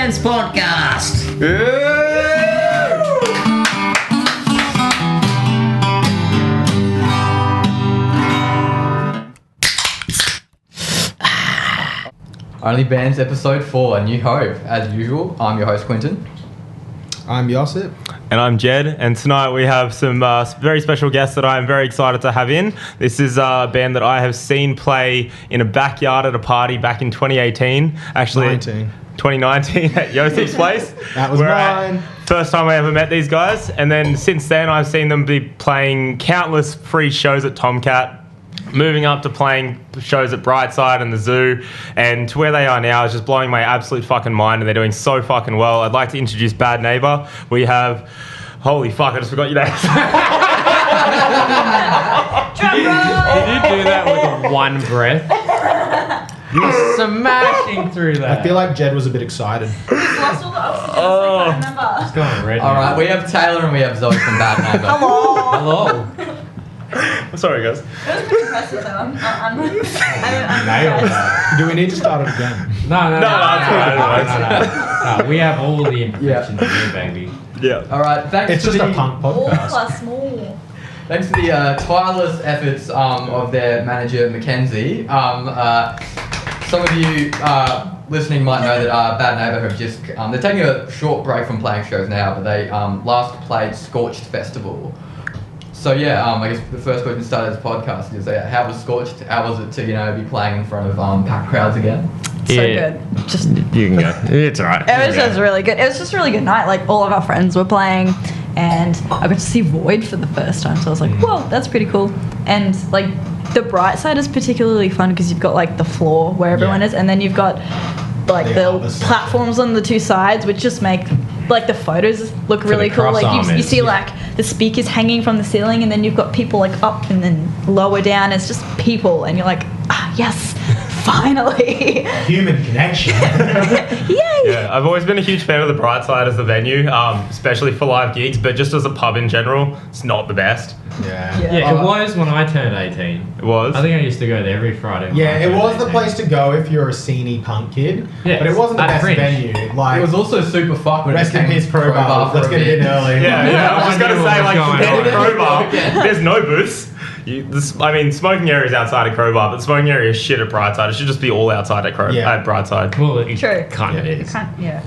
OnlyBands Podcast. OnlyBands Episode 4, New Hope. As usual, I'm your host, Quinton. I'm Josip. And I'm Jed, and tonight we have some very special guests that I'm very excited to have in. This is a band that I have seen play in a backyard at a party back in 2018. Actually, 2019 at Josip's place. That was mine. First time I ever met these guys. And then since then, I've seen them be playing countless free shows at Tomcat, moving up to playing shows at Brightside and the Zoo, and to where they are now is just blowing my absolute fucking mind, and they're doing so fucking well. I'd like to introduce Bad Neighbour. We have... Holy fuck, I just forgot your name. Did you do that with one breath? You're smashing through that. I feel like Jed was a bit excited. Lost all the oxygen, so I can't remember. It's going red. Alright, we have Taylor and we have Zoe from Bad Neighbour. Hello. I'm sorry, guys. It was pretty impressive though. I'm Nailed that. Do we need to start it again? No, No. we have all the imperfections here, baby. Yeah. Alright, thanks It's for just the... a punk more podcast. plus more. Thanks for the tireless efforts of their manager, Mackenzie. Some of you listening might know that Bad Neighbour have just... they're taking a short break from playing shows now, but they last played Scorched Festival. So yeah, I guess the first question to start this podcast is how was Scorched? How was it to, be playing in front of packed crowds again? So good. Just You can go. It's alright. it was just really good. It was just a really good night. Like all of our friends were playing, and I got to see Void for the first time. So I was like, whoa, that's pretty cool. And like the bright side is particularly fun because you've got like the floor where everyone is, and then you've got like the platforms on the two sides, which just make like the photos look really cool. Like you see like the speakers hanging from the ceiling, and then you've got people like up and then lower down. It's just people, and you're like, yes, finally. Human connection. Yay! Yeah, I've always been a huge fan of the Brightside as the venue, especially for live gigs, but just as a pub in general, it's not the best. Yeah, it was when I turned 18. It was? I think I used to go there every Friday. Yeah, it was the 18. place to go if you're a scene punk kid. Yeah, but it wasn't the at best Fringe. venue. Like, It was also super fucked when rest it in became peace, Crowbar. Let's get it in early. Yeah, I was just I going to knew say, what was like, going compared to on. Crowbar, there's no booths. Smoking area is outside of Crowbar, but smoking area is shit at Brightside. It should just be all outside at at Brightside. Well, it True. kind of is. Yeah.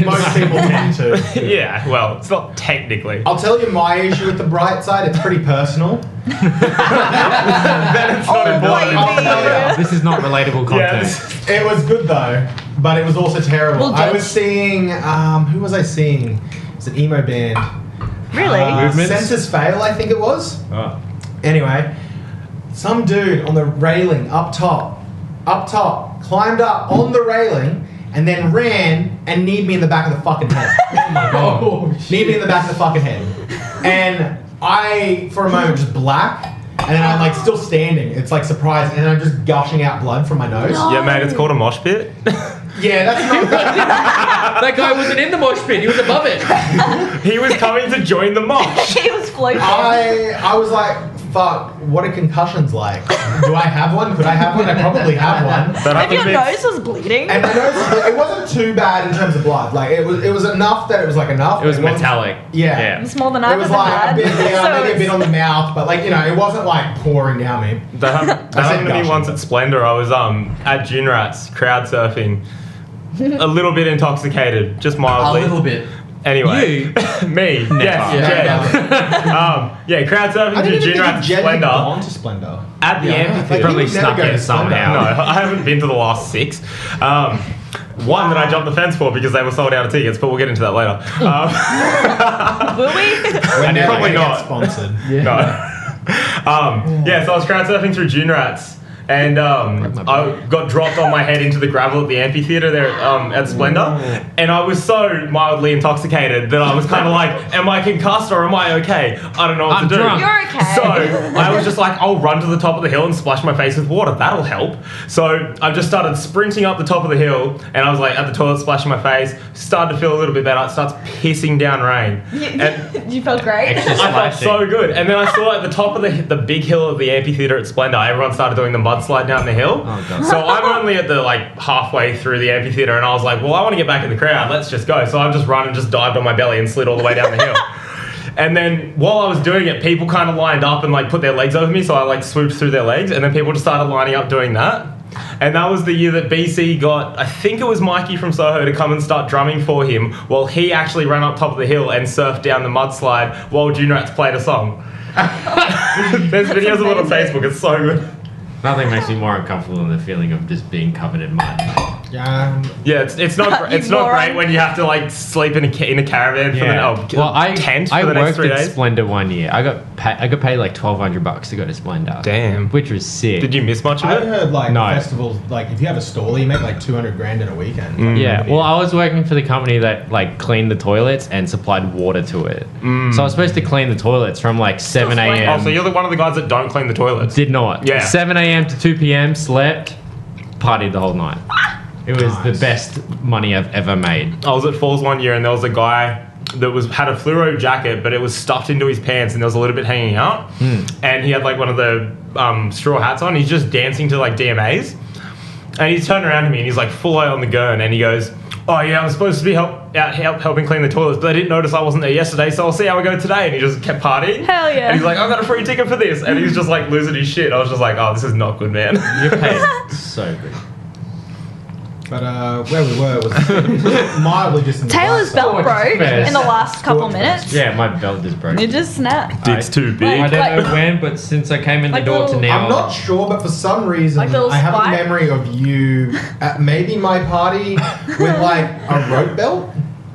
Most people tend to. Yeah, well, it's not technically. I'll tell you my issue with the bright side. It's pretty personal. Then it's not important. I'll tell you. This is not relatable content. It was good though, but it was also terrible. Well, I was seeing, who was I seeing? It's an emo band. Really? Movements? Senses Fail, I think it was. Oh. Anyway, some dude on the railing up top, climbed up on the railing and then ran and kneed me in the back of the fucking head. Oh my god. Kneed me in the back of the fucking head. And I, for a moment, just black. And then I'm like still standing. It's like surprising. And I'm just gushing out blood from my nose. Yeah, mate, it's called a mosh pit. Yeah, that's not That guy wasn't in the mosh pit, he was above it. He was coming to join the mosh. He was floating. I was like, fuck, what are concussions like? Do I have one? Could I have one? I probably have one. But And your nose was bleeding. And my nose, it wasn't too bad in terms of blood. Like it was enough that it was like enough. It was wasn't- metallic. Yeah. It's more than It I've was ever like had. a bit, So maybe a it's- bit on the mouth, but like it wasn't like pouring down me. That happened to me gushing. once at Splendour. I was at June Rats, crowd surfing. A little bit intoxicated, just A mildly. little bit. Anyway, me, yes, Jed. Crowd surfing I to didn't June even think Rats Jed had Splendour gone to Splendour. at the Like, amphitheatre. he Probably would never snuck go in to somehow. No, Splendour. I haven't been to the last 6. One that I jumped the fence for because they were sold out of tickets, but we'll get into that later. Will we? We're never probably gonna not. get sponsored. No. So I was crowd surfing through June Rats, and I got dropped on my head into the gravel at the amphitheatre there at Splendour, and I was so mildly intoxicated that I was kind of like, am I concussed or am I okay? I don't know what I'm to do. drunk. You're okay. So I was just like, I'll run to the top of the hill and splash my face with water. That'll help. So I just started sprinting up the top of the hill, and I was like at the toilet splashing my face. Started to feel a little bit better. It starts pissing down rain. And You felt great. Extra I felt splashing. so good. And then I saw at the top of the big hill of the amphitheatre at Splendour, everyone started doing the mudslide down the hill. Oh, God. So I'm only at the like halfway through the amphitheater, and I was like, well, I want to get back in the crowd. Let's just go. So I've just run and just dived on my belly and slid all the way down the hill. And then while I was doing it, people kind of lined up and like put their legs over me. So I like swooped through their legs, and then people just started lining up doing that. And that was the year that BC got, I think it was Mikey from Soho, to come and start drumming for him while he actually ran up top of the hill and surfed down the mudslide while Junrats played a song. There's videos of it on Facebook. It's so good. Nothing makes me more uncomfortable than the feeling of just being covered in mud. Yeah. Yeah, it's not it's not great when you have to like sleep in a caravan for tent for the next 3 worked at days. Splendour one year. I got paid like $1,200 to go to Splendour. Damn. Which was sick. Did you miss much of I it? heard like No. festivals, like if you have a stall, you make like 200 grand in a weekend. Yeah, well, I was working for the company that like cleaned the toilets and supplied water to it. So I was supposed to clean the toilets from like 7 a.m. Oh, so you're one of the guys that don't clean the toilets. Did not. Yeah. 7 a.m. to 2 p.m. slept, partied the whole night. It was the best money I've ever made. I was at Falls one year, and there was a guy that had a fluoro jacket, but it was stuffed into his pants, and there was a little bit hanging out. And he had like one of the straw hats on. He's just dancing to like DMAs, and he's turned around to me, and he's like full eye on the gurn, and he goes, "Oh yeah, I'm supposed to be helping clean the toilets, but I didn't notice I wasn't there yesterday, so I'll see how we go today." And he just kept partying. Hell yeah. And he's like, "I got a free ticket for this," and he's just like losing his shit. I was just like, "Oh, this is not good, man." You're paid so good. But where we were was mildly just in the Taylor's lifestyle. belt broke fast. in the last couple Sports minutes. Yeah, my belt just broke. It just snapped. Dick's too big. I don't Like- know when, but since I came in the Like door to little- now, I'm not sure, but for some reason, Like little I have spike? a memory of you at maybe my party with like a rope belt.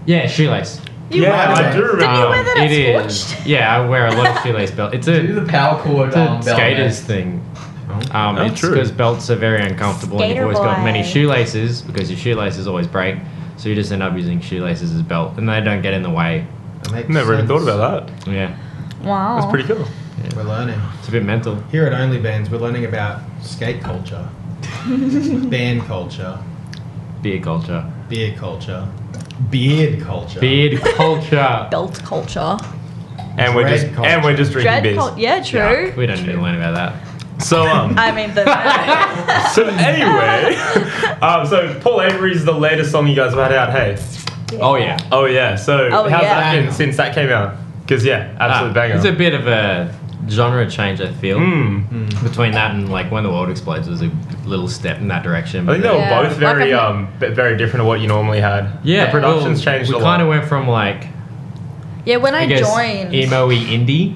Yeah, shoelace. You Yeah, wear I it. do remember. Didn't you wear that It at is. Scorched? Yeah, I wear a lot of shoelace belt. It's Do a, the power cord it's a belt. skater's man. thing. Oh, It's true. because belts are very uncomfortable and you've Skater always got boy. many shoelaces because your shoelaces always break. So you just end up using shoelaces as belt and they don't get in the way. That makes Never even sense. thought about that. Yeah, Wow. That's pretty cool. We're learning. it's a bit mental. Here at OnlyBands, we're learning about skate culture, band culture, Beer culture. beer culture, beard culture. Beard culture. Belt culture. And we're Dread just culture. drinking Dread beers. culture. Yeah, true. We don't need to learn about that. So I mean, the so anyway, so Paul Avery's the latest song you guys have had out. Hey. Oh yeah. Oh yeah. So Oh, how's yeah. that been since that came out? Because yeah, absolute banger. It's a bit of a genre change, I feel. Hmm. Between that and like When the World Explodes was a little step in that direction. I think they were Yeah. both Like very I'm- very different to what you normally had. yeah, the production's well, changed we a lot. kind of went from like yeah. When I guess joined, emo-y indie.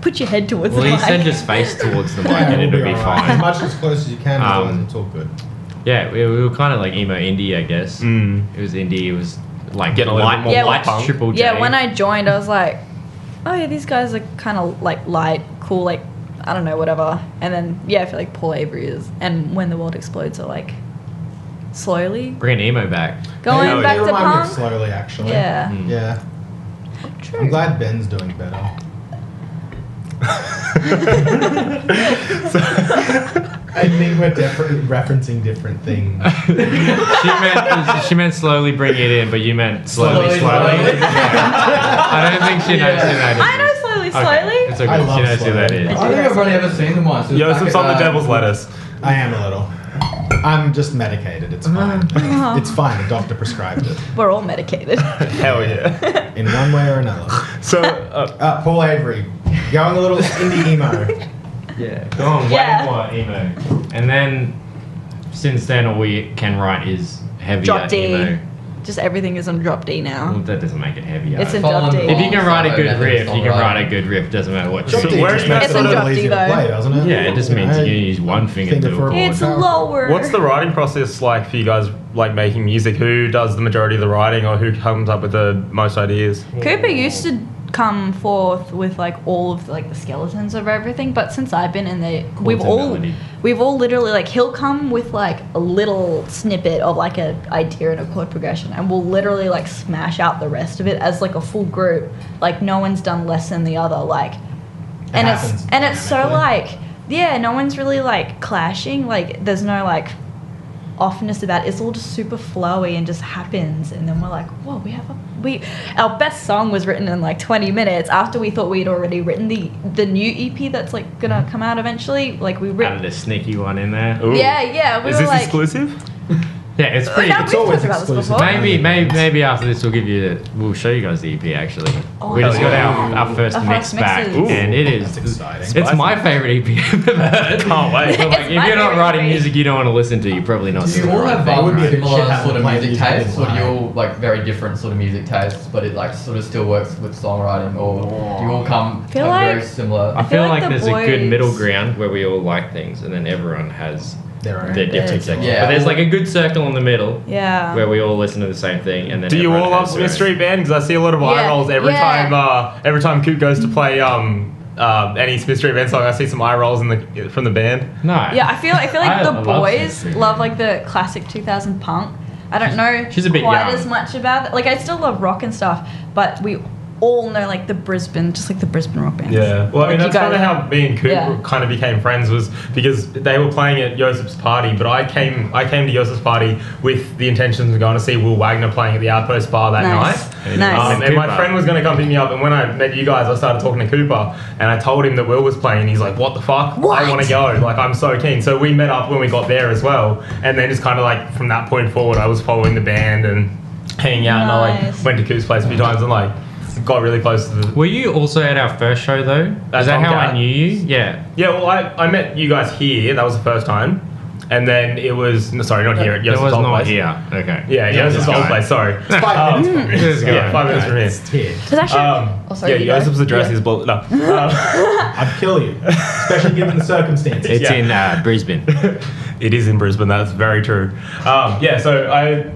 put your head towards Well, the you mic. send your face towards the mic Yeah, and we'll it'll be alright. As fine. much as close as you can, it's all good. Yeah, we were kind of like emo indie, I guess. Mm. It was indie. It was like Getting a little bit more Yeah, light when- punk. Triple J. Yeah, when I joined, I was like, oh yeah, these guys are kind of like light, cool, like I don't know, whatever. And then yeah, I feel like Paul Avery is, and When the World Explodes are like slowly bring emo back. going They back to remind me of punk. slowly, actually. Yeah. Mm. Yeah. True. I'm glad Ben's doing better. I think we're definitely referencing different things. She meant slowly bring it in, but you meant slowly. Slowly. Yeah. I don't think she knows who that is. I know slowly, Okay, slowly. it's okay. I love She knows who that slowly. is. I think I've only ever seen them once. It was back Joseph's at, on the Devil's Lettuce. I am a little. I'm just medicated. It's fine. It's fine. The doctor prescribed it We're all medicated. Hell yeah. in one way or another. So Paul Avery, going a little indie emo. Yeah, go on, Yeah. way more emo. And then, since then, all we can write is heavier Drop D. emo. Just everything is on drop D Well, now. that doesn't make it heavier. It's in Follow drop D. on If you can write a So good that's riff, you can alright. write a good riff. Doesn't matter what. Drop you D do. where just are you makes guys it a on little drop D easier to though? play, doesn't it? Yeah, it just means you can use one finger to a chord. It's lower. what's the writing process like for you guys, like making music? Who does the majority of the writing, or who comes up with the most ideas? Cooper used to come forth with like all of like the skeletons of everything, but since I've been in there, we've and all melody. literally like he'll come with like a little snippet of like a idea and a chord progression, and we'll literally like smash out the rest of it as like a full group. Like no one's done less than the other. Like, and happens it's so dynamically. like yeah, no one's really like clashing. Like there's no like offness about it. It's all just super flowy and just happens, and then we're like, whoa, our best song was written in like 20 minutes after we thought we'd already written the new EP that's like gonna come out eventually. Like we written Added a sneaky one in there. Ooh. yeah. We Is were this like, exclusive? Yeah, it's pretty. No, It's we've always talked about this exclusive. before. Maybe after this we'll show you guys the EP actually. Oh, We just got yeah. our first Our mix first back, mixes. and it is That's exciting. It's my favorite EP I've ever heard. Can't wait. But, like, It's if my you're not favorite writing EP. music you don't want to listen to, you're probably not. Do you doing all the right have thing. It would be a bit similar shit having sort of to play music music tastes, or do you live. all like very different sort of music tastes, but it like sort of still works with songwriting, or do you all come Feel have very like- similar? I feel like the there's a good boys- middle ground where we all like things, and then everyone has Their own. their different sections. Yeah. But there's like a good circle in the middle Yeah. where we all listen to the same thing, and then. Do you everyone all has love their own. Mystery Band? Because I see a lot of eye Yeah, rolls every yeah. time Coop goes to play any Mystery Band song. I see some eye rolls from the band. No. Yeah, I feel like I the love boys Mystery love like the classic 2000 punk. I don't know She's a bit quite young. as much about it. Like I still love rock and stuff, but we all know like the Brisbane rock bands. Yeah. Well, I mean, Like, you that's kind of guys- how me and Coop Yeah. kind of became friends, was because they were playing at Josep's party, but I came to Josep's party with the intentions of going to see Will Wagner playing at the Outpost Bar that Nice. night. Nice. And my Cooper. friend was going to come pick me up, and when I met you guys, I started talking to Cooper, and I told him that Will was playing. He's like, "What the fuck? What? I want to go! Like, I'm so keen." So we met up when we got there as well, and then just kind of like from that point forward, I was following the band and hanging out, and I like Nice. went to Coop's place a few times and like got really close to the. Were you also at our first show though? At Is that how Tomcat. I knew you? Yeah. Yeah, well, I met you guys here. That was the first time, and then it was not here at It Joseph's was old not place. here. Okay. Yeah, Joseph's this old guy. place. Sorry. 5 minutes from This here. guy. Yeah, 5 minutes from here. It's here. It's actually. oh, sorry. Yeah, you go. Joseph's address Yeah. is bull. No. I'd kill you, especially given the circumstances. It's Yeah. in Brisbane. It is in Brisbane. That's very true. Yeah, so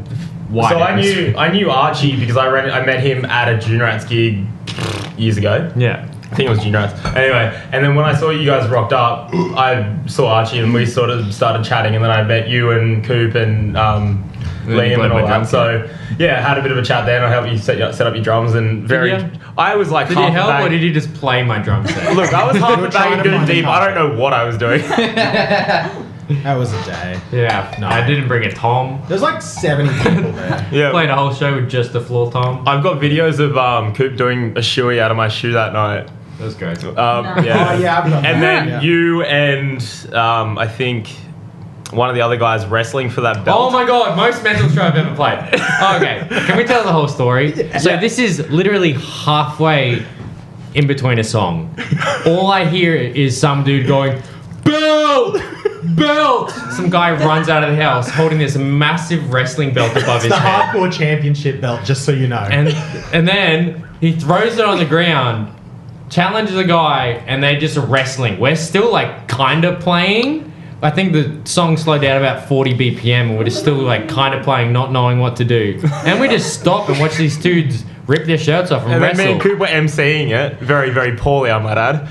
Why? I knew Archie because I met him at a June Rats gig years ago. Yeah. I think it was June Rats. Anyway, and then when I saw you guys rocked up, I saw Archie and we sort of started chatting, and then I met you and Coop and Liam played and all my that. drums, So yeah, had a bit of a chat there, and I helped you set up your drums. And you? I was like, Did half you a help bag- or did you just play my drum set? Look, I was half a were trying bag to good find deep. a I don't know what I was doing. That was a day. Yeah. No. I didn't bring a tom. There's like 70 people there. Yeah. Played a whole show with just the floor tom. I've got videos of Coop doing a shoey out of my shoe that night. That was great. No. Yeah. Oh yeah, I've done And that. then Yeah. you and I think one of the other guys wrestling for that belt. Oh my god, most mental show I've ever played. Okay, can we tell the whole story? So this is literally halfway in between a song. All I hear is some dude going, belt! Belt! Some guy runs out of the house holding this massive wrestling belt above It's his the head. hardcore championship belt, just so you know. And then he throws it on the ground, challenges a guy, and they're just wrestling. We're still like kind of playing. I think the song slowed down about 40 BPM, and we're just still like kind of playing, not knowing what to do. And we just stop and watch these dudes rip their shirts off and And then me wrestle. and Coop were emceeing it very, very poorly, I might add.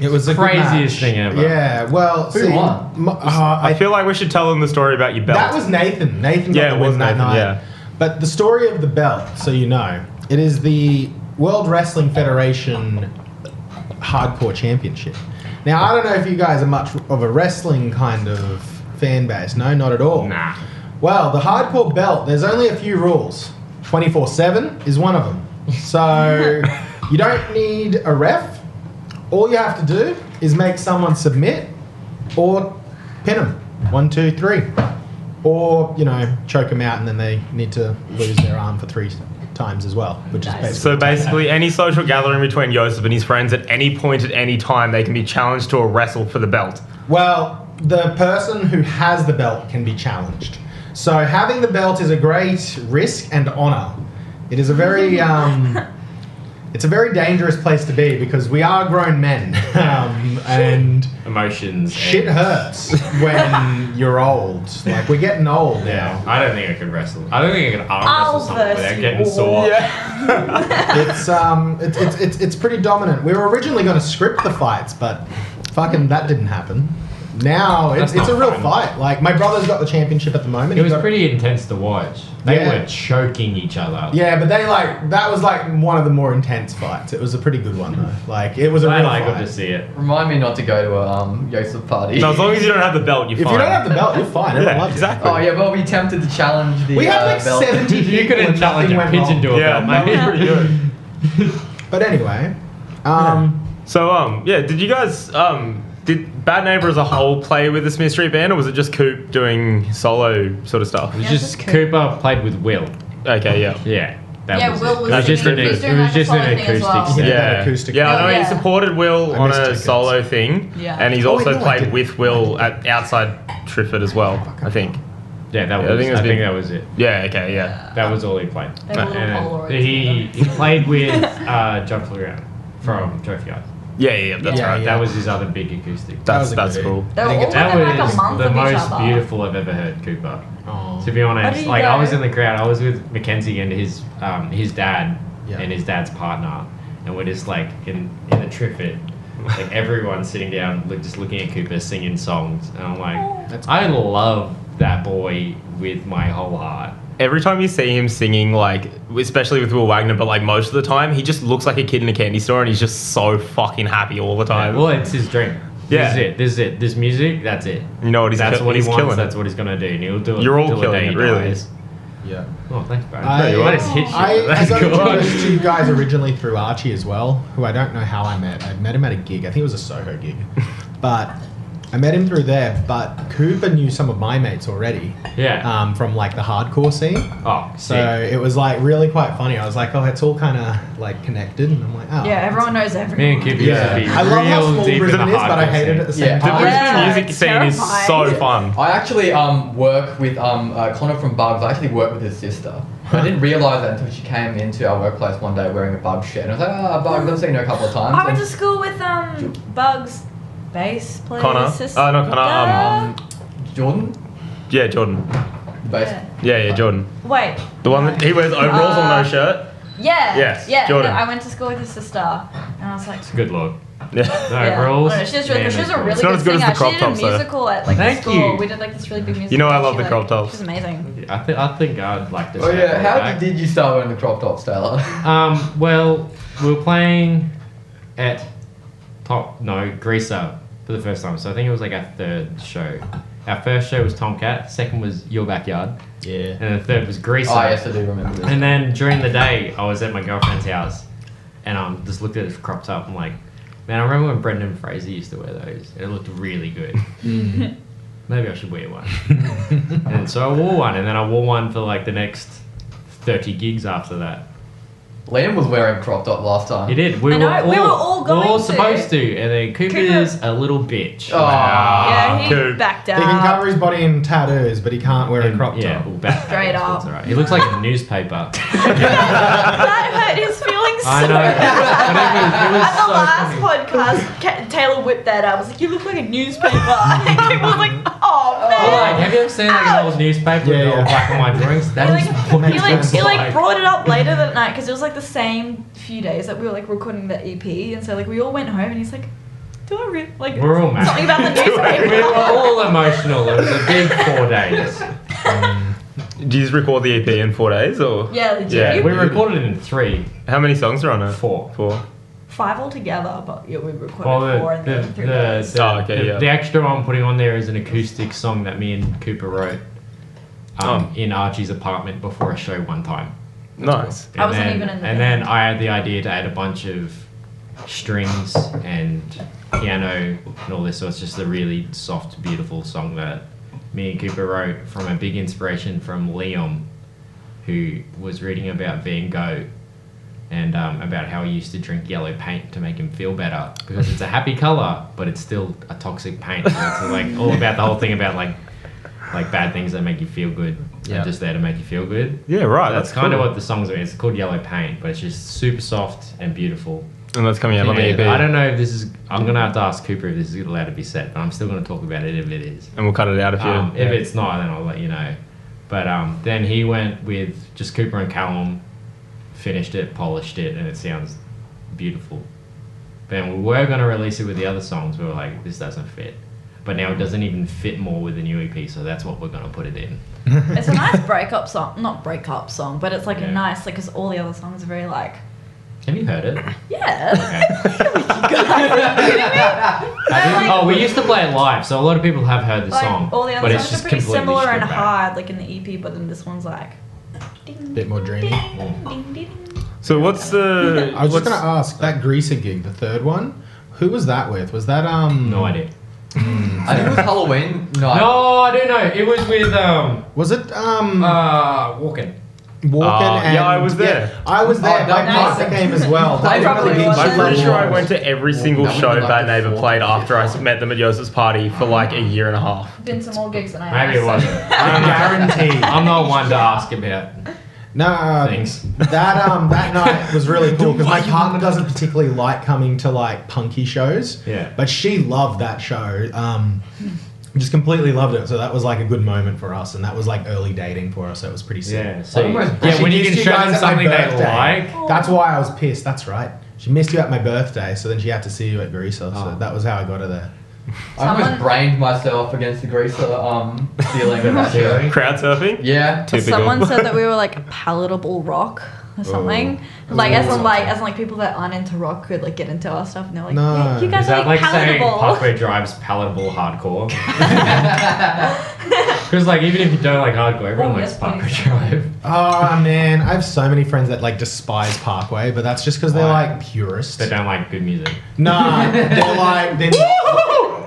It was the Craziest thing ever. Yeah, well, Who won? I feel like we should tell them the story about your belt. that was Nathan. Nathan got Yeah, the it was win that Nathan, night. yeah. But the story of the belt, so you know, it is the World Wrestling Federation Hardcore Championship. Now, I don't know if you guys are much of a wrestling kind of fan base. No, not at all. Nah. Well, the hardcore belt, there's only a few rules. 24/7 is one of them. So you don't need a ref. All you have to do is make someone submit or pin them. 1, 2, 3. Or, choke them out and then they need to lose their arm for 3 times as well, which is basically. So basically, any social gathering between Joseph and his friends at any point at any time, they can be challenged to a wrestle for the belt. Well, the person who has the belt can be challenged. So having the belt is a great risk and honor. It is a very it's a very dangerous place to be because we are grown men, and Emotions. shit and- hurts when you're old. Like, we're getting old Yeah, now. I don't think I could wrestle. I don't think I could arm I'll wrestle someone verse without you getting all. sore. It's pretty dominant. We were originally going to script the fights, but fucking that didn't happen. Now it's That's a not real fun. fight. Like my brother's got the championship at the moment. It He's was got- pretty intense to watch. They Yeah. were choking each other. Yeah, but that was like one of the more intense fights. It was a pretty good one though. Like it was a real I got fight. to see it. Remind me not to go to a Yosef party. No, as long as you don't have the belt, you're If fine. you don't have the belt, you're fine. Everyone Yeah, loves exactly. Oh yeah, well we tempted to challenge the it. We had like belt. 70 You people couldn't and challenge nothing a went pigeon wrong. to a Yeah, belt, that was mate. pretty good. But anyway, So, did you guys, did Bad Neighbour as a whole play with the Smith Street Band, or was it just Coop doing solo sort of stuff? It was Yeah, just just Coop. Cooper played with Will. Okay, yeah. Yeah. That Yeah, was Will it. was It was just singing. an, He was doing it was like a just an solo thing as acoustic well. set. Yeah. Yeah, that acoustic yeah, I know Yeah. he supported Will I on missed a tickets. solo thing, Yeah. and he's Oh, also wait, no, I played didn't. with Will at outside Trifford as well. I think. Yeah, that was. I think it was I think big. that was it. Yeah. Okay. Yeah. That was all he played. They were little And Polaroids he played with John Fleurant from Trophy Eyes. Yeah. That's Yeah, right. yeah. That was his other big acoustic. was That's a good cool. They were I all think That within like was a month the of each most other. beautiful I've ever heard Cooper. Oh. To be honest, did you like I go? was in the crowd. I was with Mackenzie and his dad Yeah. and his dad's partner, and we're just like in the Triffid, like everyone's sitting down, just looking at Cooper singing songs, and I'm like, That's I love that boy with my whole heart. Every time you see him singing, like, especially with Will Wagner, but like most of the time, he just looks like a kid in a candy store, and he's just so fucking happy all the time. Well, it's his dream. Yeah. This is it. This music, that's it. You know what he's That's what he he's wants. killing That's it. what he's gonna do. And he'll do it. You're all till the killing day it, he really. dies. Yeah. Oh, thanks, bro. I just hit you. I That's got cool. introduced to you guys originally through Archie as well, who I don't know how I met. I met him at a gig. I think it was a Soho gig. But I met him through there. But Cooper knew some of my mates already Yeah. from like the hardcore scene. Oh, So sick. it was like really quite funny. I was like, oh, it's all kind of like connected. And I'm like, oh. Yeah, everyone knows Me everyone. and Cooper used Yeah. to be I love how real small deep in Brisbane the is, but I hardcore hate it scene. at the same Yeah. The time. Brisbane Yeah, music it's scene is so terrifying. fun. I actually work with Connor from Bugs. I actually work with his sister. I didn't realise that until she came into our workplace one day wearing a Bugs shirt. And I was like, Bugs, I've seen her a couple of times. I went And- to school with Bugs, bass player, Connor? sister. Oh, no, Connor, Jordan, Yeah, Jordan. the bass. Yeah, Jordan. Wait. The one that he wears overalls on no shirt. Yeah. Yes, Yeah. Jordan. No, I went to school with his sister, and I was like. Good lord. Yeah. No, Yeah. rules. I don't know, she's really, Man, she was that's a really It's not good as good as singer. the crop She did a tops, though. musical at like Thank school. you. We did like this really big musical. You know I and love she, the crop tops. She's amazing. I think I'd like to. Oh say yeah, that how back. did you start wearing the crop tops, Taylor? Well, we were playing at Greaser for the first time. So I think it was like our third show. Our first show was Tomcat. Second was Your Backyard. Yeah. And the third was Greaser. Oh yes, I do remember this. And then during the day, I was at my girlfriend's house, and just looked at it cropped up. I'm like, man, I remember when Brendan Fraser used to wear those. It looked really good. Maybe I should wear one. And so I wore one, and then I wore one for like the next 30 gigs after that. Liam was wearing crop top last time. He did. I know, we were all going to. supposed to, and then Cooper's a little bitch. Oh. Yeah, he Coop. backed He out. can cover his body in tattoos, but he can't wear a crop top. Yeah, well, back Straight that's up. all right. He looks like a newspaper. That hurt his feelings so I know. bad. But it was At the so last funny. podcast, Taylor whipped that out. I was like, "You look like a newspaper." And people was like, "Oh man." Oh, like, have you ever seen like an old newspaper Yeah, with all yeah. black and white drawings? That He is like, what he it like, looks he like like. brought it up later that night because it was like the same few days that we were like recording the EP, and so like we all went home, and he's like, "Do I really like We're all mad. something about the We were newspaper?" all emotional. It was a big 4 days. Did you just record the EP in 4 days, or? Yeah, legit. Yeah. We recorded it in 3. How many songs are on it? 4. 4. 5 altogether, but yeah, we recorded Well, 4 in the 3 days. Oh, okay, yeah. The extra I'm putting on there is an acoustic song that me and Cooper wrote in Archie's apartment before a show one time. Nice. I wasn't even in the And band. then I had the idea to add a bunch of strings and piano and all this, so it's just a really soft, beautiful song that me and Cooper wrote from a big inspiration from Liam, who was reading about Van Gogh and about how he used to drink yellow paint to make him feel better because it's a happy color, but it's still a toxic paint. So it's like all about the whole thing about like bad things that make you feel good. Yeah. And just there to make you feel good. Yeah, right. That's kind of what the song's about. It's called Yellow Paint, but it's just super soft and beautiful. And that's coming out on the EP. I don't know if this is. I'm gonna have to ask Cooper if this is allowed to be said, but I'm still gonna talk about it if it is. And we'll cut it out if you. If it's not, then I'll let you know. But then he went with just Cooper and Callum, finished it, polished it, and it sounds beautiful. Then we were gonna release it with the other songs. We were like, this doesn't fit. but now it doesn't even fit more with the new EP, so that's what we're gonna put it in. It's a nice breakup song, not breakup song, but it's like Yeah. a nice, like, because all the other songs are very like, Have you heard it? yeah. Oh, we used to play it live, so a lot of people have heard the Like, song, all the but other it's songs just are pretty completely similar and stripped back. hard, like in the EP, but then this one's like. Bit more dreamy. Ding, ding. So what's the? I was just gonna ask that Greaser gig, the third one. Who was that with? Was that No idea. I think it was Halloween night. No, I don't know. It was with Was it Walken. Walken? Yeah, I was there. I was there. Oh, My nice. partner came as well. I probably That was was. I'm pretty lovely. sure I went to every single That would show be like Bad the Neighbour fourth played one. after I met them at Yosa's party for like a year and a half. Been some more gigs than I Maybe it have. wasn't. I guarantee. I'm not one to ask about No, things. that night was really cool because my partner doesn't particularly like coming to like punky shows. Yeah. But she loved that show. Just completely loved it. So that was like a good moment for us, and that was like early dating for us. So it was pretty sick. Yeah. So Almost- yeah, She when you missed can show guys them at my something they birthday. like. That's why I was pissed. That's right. She missed you at my birthday, so then she had to see you at Greaser. So Oh. that was how I got her there. I almost Someone- brained myself against the Greaser ceiling of that show. Crowd surfing. Yeah. Typical. Someone said that we were like palatable rock or something. Like as in like people that aren't into rock could like get into our stuff and they're like, No. yeah, you guys Is that are like like saying palatable. Parkway Drive's palatable hardcore? Because like even if you don't like hardcore, everyone Oh, likes yes, Parkway please. Drive. Oh man, I have so many friends that like despise Parkway, but that's just because they're Why? like purists. They don't like good music. Nah, they're like they're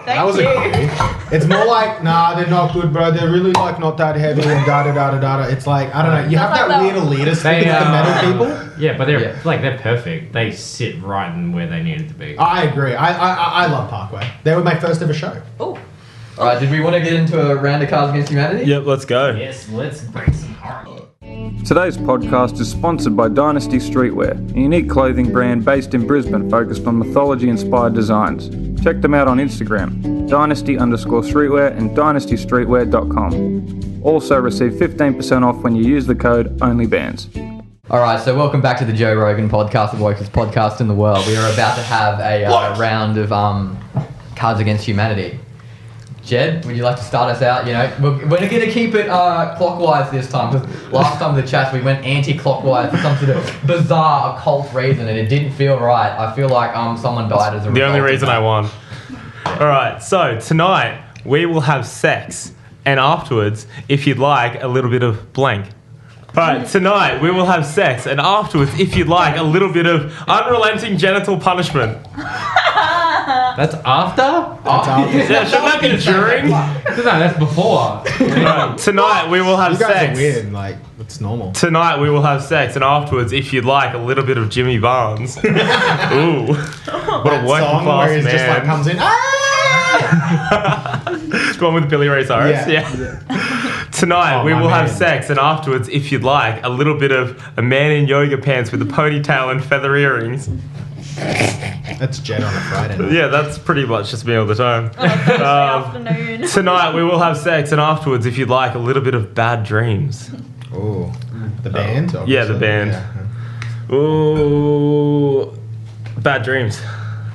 that was a Thank coup. It's more like nah, they're not good, bro. They're really like not that heavy and da da da da da. It's like I don't know. You have That's that like weird elitist They, thing with the metal people. Yeah, but they're Yeah. like they're perfect. They sit right in where they needed to be. I agree. I love Parkway. They were my first ever show. Oh, Alright, did we want to get into a round of Cards Against Humanity? Yep, let's go. Yes, let's break some heart. Today's podcast is sponsored by Dynasty Streetwear, a unique clothing brand based in Brisbane focused on mythology-inspired designs. Check them out on Instagram, dynasty_streetwear and dynastystreetwear.com. Also receive 15% off when you use the code OnlyBands. Alright, so welcome back to the Joe Rogan podcast, the wokest podcast in the world. We are about to have a round of Cards Against Humanity. Jed, would you like to start us out? You know, we're going to keep it clockwise this time, because last time the chats we went anti-clockwise for some sort of bizarre occult reason, and it didn't feel right. I feel like someone died as a result. The only of reason that. I won. All right, so tonight we will have sex, and afterwards, if you'd like, a little bit of blank. All right, tonight we will have sex, and afterwards, if you'd like, a little bit of unrelenting genital punishment. That's after? Yeah, shouldn't that be during? No, that's before. All right, tonight we will have You guys sex. are weird. Like it's normal. Tonight we will have sex, and afterwards, if you'd like, a little bit of Jimmy Barnes. Ooh, what a That working song class where he's man. just like comes in. Ah! The one with Billy Ray Cyrus. Yeah. Tonight Oh, we my will have man. sex, and afterwards, if you'd like, a little bit of a man in yoga pants with a ponytail and feather earrings. That's Jed on a Friday night. Yeah, that's pretty much just me all the time. Thursday afternoon. Tonight we will have sex, and afterwards, if you'd like, a little bit of bad dreams. Oh, the band. Yeah, the obviously. band. Yeah. Ooh, bad dreams.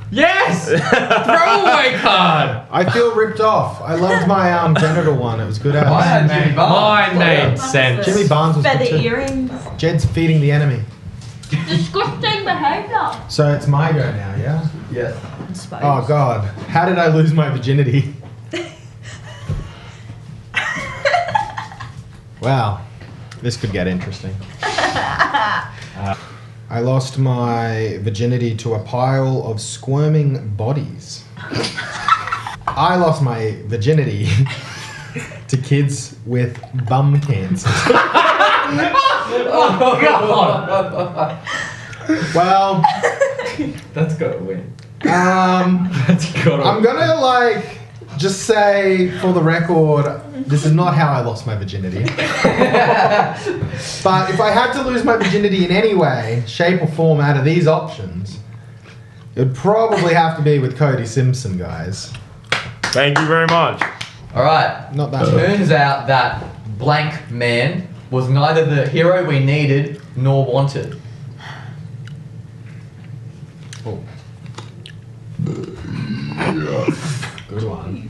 Yes! Throwaway card! I feel ripped off. I loved my genital one. It was good. I had Jimmy Barnes. Mine made sense. Jimmy Barnes was Feather good too. earrings. Jed's feeding the enemy. Disgusting behaviour. So it's my go now, yeah? Yes. I suppose. Oh god, how did I lose my virginity? Wow, this could get interesting. I lost my virginity to a pile of squirming bodies. I lost my virginity to kids with bum cancer. Oh, God. Well, That's got to win. That's gotta I'm gonna like just say for the record, this is not how I lost my virginity. But if I had to lose my virginity in any way, shape or form out of these options, it would probably have to be with Cody Simpson, guys. Thank you very much. Alright. Not that much. Turns out that blank man was neither the hero we needed nor wanted. Oh. Good one.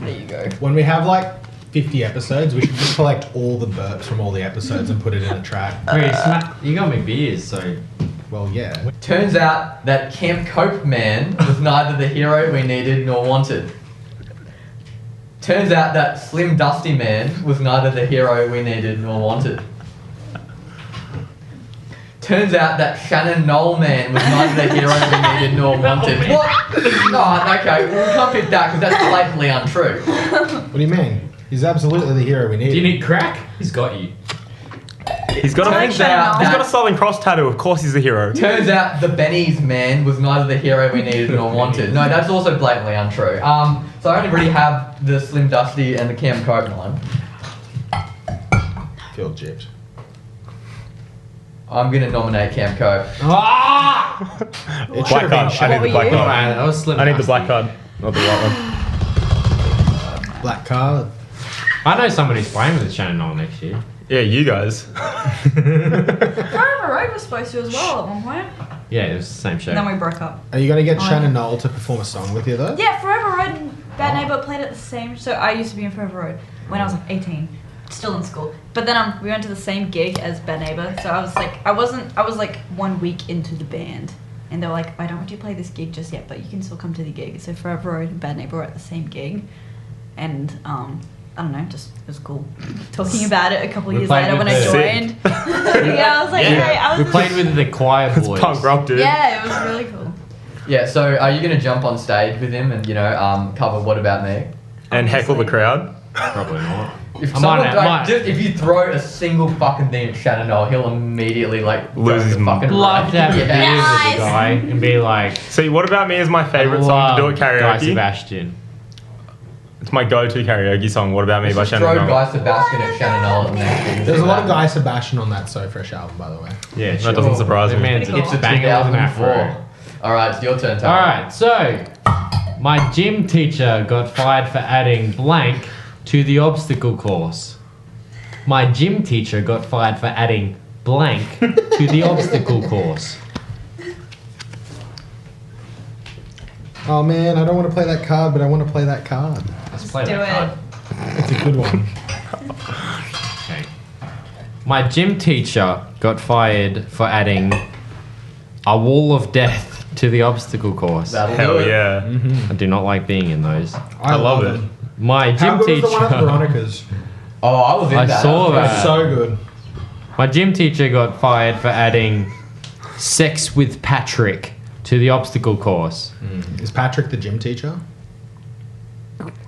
There you go. When we have like 50 episodes, we should just collect all the burps from all the episodes and put it in a track. Wait, you got me beers, so Well, yeah. Turns out that Camp Cope Man was neither the hero we needed nor wanted. Turns out that Slim Dusty Man was neither the hero we needed nor wanted. Turns out that Shannon Noll Man was neither the hero we needed nor wanted. What? Oh, okay, well, we can't pick that because that's blatantly untrue. What do you mean? He's absolutely the hero we need. do you need crack? He's got you. He's got Turns out a that, Southern Cross tattoo. Of course, he's the hero. turns out the Benny's Man was neither the hero we needed nor wanted. No, that's also blatantly untrue. So I only really have the Slim Dusty and the Camp Cope one. Feel gypped. I'm gonna nominate Camp Cope. Ah! It Black card. I need What the black were you? card. That was Slim I need the Dusty. black card, not the white one. Black card. I know somebody's playing with Shannon Noll next year. Yeah, you guys. Forever Road was supposed to as well at one point. Yeah, it was the same show. Then we broke up. Are you going to get Oh, Shannon Noll to perform a song with you though? Yeah, Forever Road and Bad Neighbour played at the same. So I used to be in Forever Road when I was like 18, still in school. But then we went to the same gig as Bad Neighbour. So I was like 1 week into the band, and they were like, "I don't want you to play this gig just yet, but you can still come to the gig." So Forever Road and Bad Neighbour were at the same gig, and I don't know, just it was cool. Talking about it a couple We years played later when I with joined. Yeah, I was like, Yeah. hey, I We was. played with the choir It's boys. punk rock, dude. Yeah, it was really cool. Yeah, so are you gonna jump on stage with him and cover What About Me? And heckle the crowd. Probably not. If I someone might- just if you throw a single fucking thing at Shannon Noll, he'll immediately like Lose go his to fucking Love to have yeah. beers Nice. with the guy and be like, See, What About Me is my favourite song to do at Guy karaoke. Sebastian. It's my go-to karaoke song, What About Me by Just Shannon throw Noll. Guy Sebastian at Shannon Noll at the next thing. There's a lot of Guy Sebastian on that So Fresh album, by the way. Yeah, That doesn't surprise The me. man's Pretty cool. It's a banging with an 2004. afro. Alright, it's your turn, Tom. Alright, so my gym teacher got fired for adding blank to the obstacle course. My gym teacher got fired for adding blank to the obstacle course. Oh man, I don't want to play that card, but I want to play that card. Let's play do that it. card. It's a good one. Okay. My gym teacher got fired for adding a wall of death to the obstacle course. That'll Hell do it. yeah. I do not like being in those. I love it. them. My How gym good teacher. was the one at Veronica's? Oh, I was in I that. saw That was that. So good. My gym teacher got fired for adding sex with Patrick to the obstacle course. Is Patrick the gym teacher?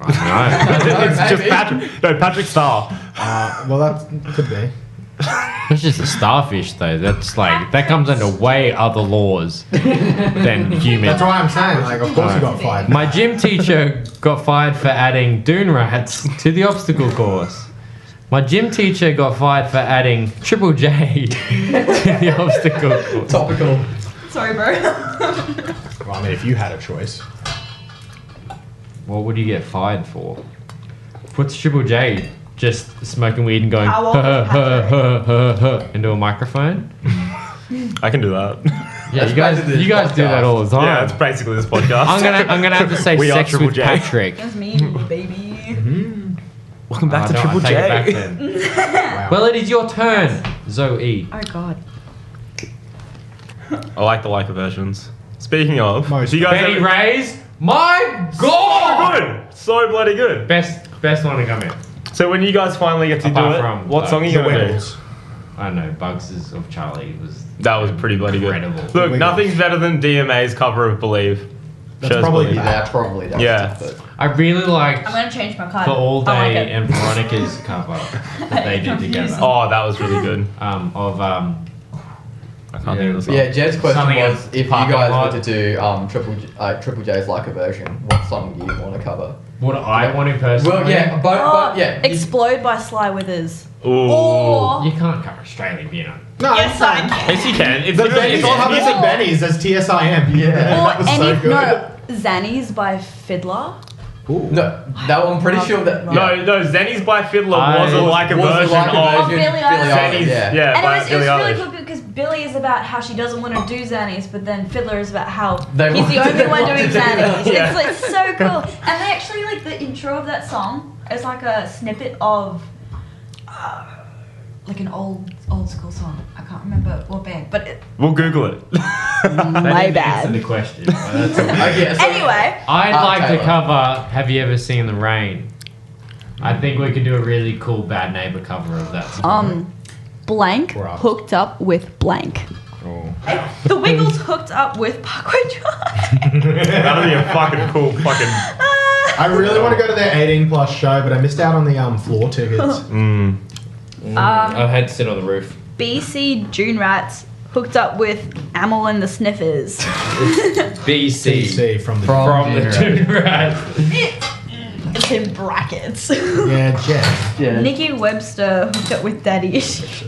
I don't know. It's just maybe. Patrick. No, Patrick Starr. Well, that could be. It's just a starfish, though. That's like that comes under way other laws than human. That's why I'm saying, like, of course he got fired. My gym teacher got fired for adding dune rats to the obstacle course. My gym teacher got fired for adding Triple J to the obstacle course. Topical. Sorry, bro. Well, I mean, if you had a choice. What would you get fired for? What's Triple J? Just smoking weed and going How old is into a microphone? I can do that. Yeah, That's you guys, basically you guys do this that all the time. Yeah, it's basically this podcast. I'm gonna have to say We are sex Triple with J. Patrick. That's me, baby. Welcome back Oh, to no, Triple I take it back J. then. Wow. Well, it is your turn, Zoe. Oh god. I like the lighter versions. Speaking of, Most. do you guys Benny ever- Ray's. My So God! good, so bloody good. Best one to come in. So when you guys finally get to Apart do it, from, what song are you The gonna do? Wiggles. I don't know. Bugs of Charlie was. That was pretty bloody good. Incredible. Look, Wiggles. nothing's better than DMA's cover of Believe. That's Shows probably Believe. Yeah, probably does. Yeah. But I really liked I'm gonna change my card. For All Day I like it. and Veronica's cover that they did together. Oh, that was really good. Of I can't think of the song. yeah, Jed's question Something was of if you Parking guys Lot. were to do Triple J's like a version, what song do you want to cover? what I wanted personally. Well, yeah, but yeah. you- Explode by Sly Withers. Ooh. Or You can't cover Australian, you know. No, yes, I can. Yes, you can. It's The literally- Benny's it's on covers music. of Benny's as TSIM. Yeah. Or that was so any good. no Zannies by Fiddler. Ooh. No, that one. I'm pretty sure that. No, Zenny's by Fiddler I- was a like a was version like a of version Billie Billie Eilish. Eilish, Zenny's. yeah. Yeah, And by it was Billie really Eilish. cool because Billy is about how she doesn't want to do Xannies, but then Fiddler is about how They he's the want- only they one want doing to do Xannies. that. It's so cool. And they actually, like, the intro of that song is like a snippet of like an old school song. I can't remember what band, but We'll Google it. my bad. Answer the question. But that's all. Okay, so Anyway, I'd like to Taylor. cover Have You Ever Seen the Rain? I think we could do a really cool Bad Neighbour cover of that song. blank Rough. hooked up with blank. Oh. The Wiggles hooked up with Parkway Drive. That'll be a fucking cool fucking. I really want to go to their 18 plus show, but I missed out on the floor tickets. I had to sit on the roof. BC June Rats hooked up with Amel and the Sniffers. BC. CC from the From the June June Rats. It's in brackets. Yeah, Jeff. Yeah. Nikki Webster hooked up with Daddy Issues.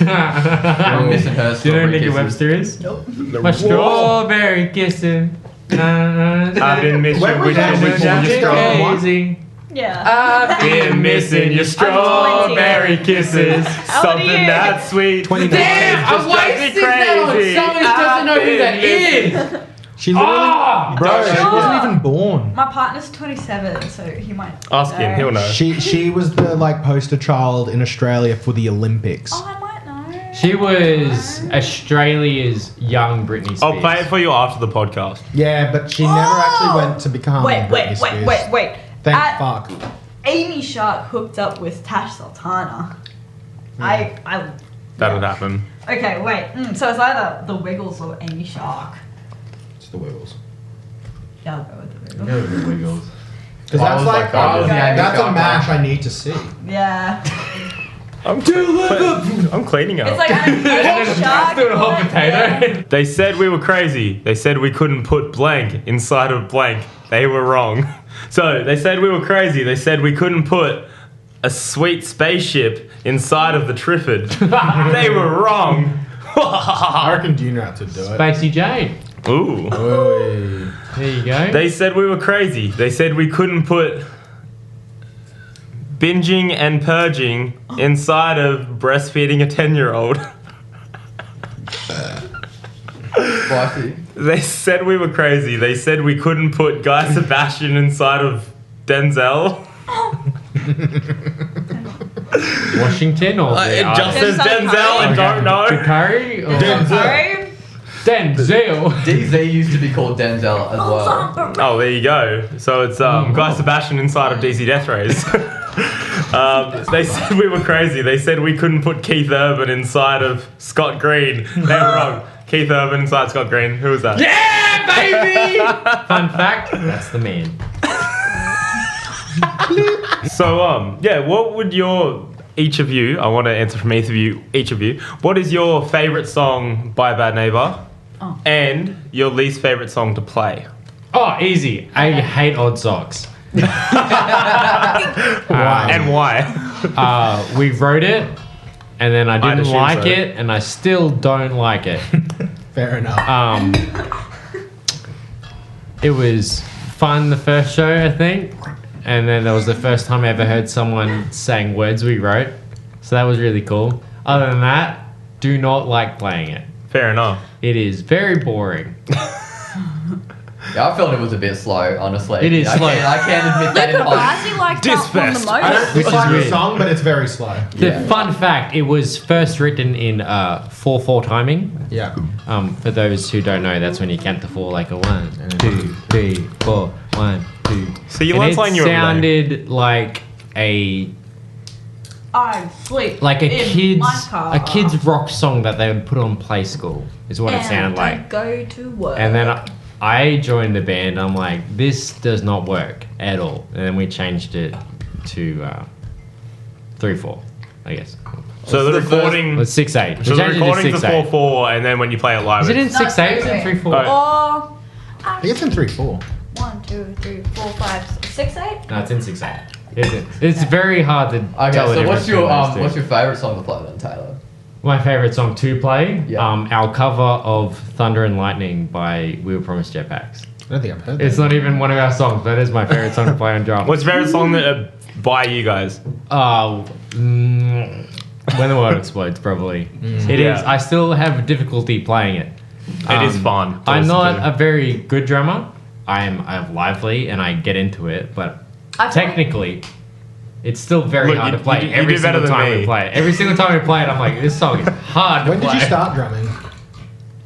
I'm missing her. Do you know who strawberry Nikki kisses. Webster is? Nope. My strawberry kissing. I've been missing When was with that you. recorded? Just go on one? Crazy. Yeah. I've Been missing your strawberry kisses. How old are Something you? that sweet. 29. Damn, Just I'm wasting drives me that on crazy. someone who doesn't know who that I've been is. She literally, Ah! bro, she Sure. wasn't even born. My partner's 27, so he might. Ask him, he'll know. She was the like poster child in Australia for the Olympics. Oh, I might know. She was Australia's young Britney Spears. I'll play it for you after the podcast. Yeah, but she never actually went to become Britney Spears. Wait. Thank At- fuck. Amy Shark hooked up with Tash Sultana. I That'll happen. Okay, wait. So it's either the Wiggles or Amy Shark. It's the Wiggles. Yeah, I'll go with the Wiggles. Go the Wiggles. Because I that's was like, I was the Amy that's a Shark match one. I need to see. Yeah. I'm cleaning up. It's like an Amy Shark. Doing a hot potato. They said we were crazy. They said we couldn't put blank inside of blank. They were wrong. So they said we were crazy. They said we couldn't put a sweet spaceship inside of the Triffid. They were wrong. I reckon June Rats would do it. Spacey Jade. Ooh. Oy. There you go. They said we were crazy. They said we couldn't put binging and purging inside of breastfeeding a 10-year-old. Spicy. They said we were crazy. They said we couldn't put Guy Sebastian inside of Denzel. Washington or the It just artist? says Denzel and don't know. Curry or Sorry. Denzel. DZ used to be called Denzel as well. Oh, there you go. So it's Guy Sebastian inside of DC Death Race. They said we were crazy. They said we couldn't put Keith Urban inside of Scott Green. They were wrong. Keith Urban inside Scott Green. Who was that? Yeah, baby! Fun fact, that's the man. So, what would each of you, I want to answer from each of you, what is your favourite song by Bad Neighbour and your least favourite song to play? Oh, easy. I hate Odd Socks. Why? And why? We wrote it, and then I didn't assume like so. it, and I still don't like it. Fair enough. It was fun the first show, I think, and then that was the first time I ever heard someone saying words we wrote, so that was really cool. Other than that, do not like playing it. Fair enough. It is very boring. Yeah, I felt it was a bit slow, honestly. It is slow. I can't admit that in Luca honesty. Razzie liked that one the Disfest. I don't most. Which is dislike the weird. song, but it's very slow. The Yeah. fun fact, it was first written in 4/4 timing. Yeah. For those who don't know, that's when you count to four like a 1, 2, 3, 4, 1, 2. So you And learned it something new every day. sounded like a I sleep in my car. kid's rock song that they would put on play school is what it sounded I like. go to work. And then I joined the band. I'm like, this does not work at all. And then we changed it to 3/4, I guess. So the What's the recording... It was 6/8. We So the changed it to recording's a 6/8. 4/4, and then when you play it live, Is it in it's- 6/8 or Okay. 3/4? Oh. Or I think it's in 3/4. 1, 2, 3, 4, 5, 6, 8. No, it's in 6/8. It's very hard to Okay, tell the so difference what's your favourite song to play then, Taylor? My favourite song to play? Yeah. Our cover of Thunder and Lightning by We Were Promised Jetpacks. I don't think I've heard It's that. not even one of our songs, but it is my favourite song to play on drums. What's your favourite song that by you guys? Oh, When the World Explodes, probably. It Yeah. is. I still have difficulty playing it. It is fun. to I'm listen not to. a very good drummer. I'm lively and I get into it, but I feel technically, it's still very Look, hard you- to play. you do Every better single than time me. we play it. Every single time we play it, I'm like, this song is hard to When play. did you start drumming?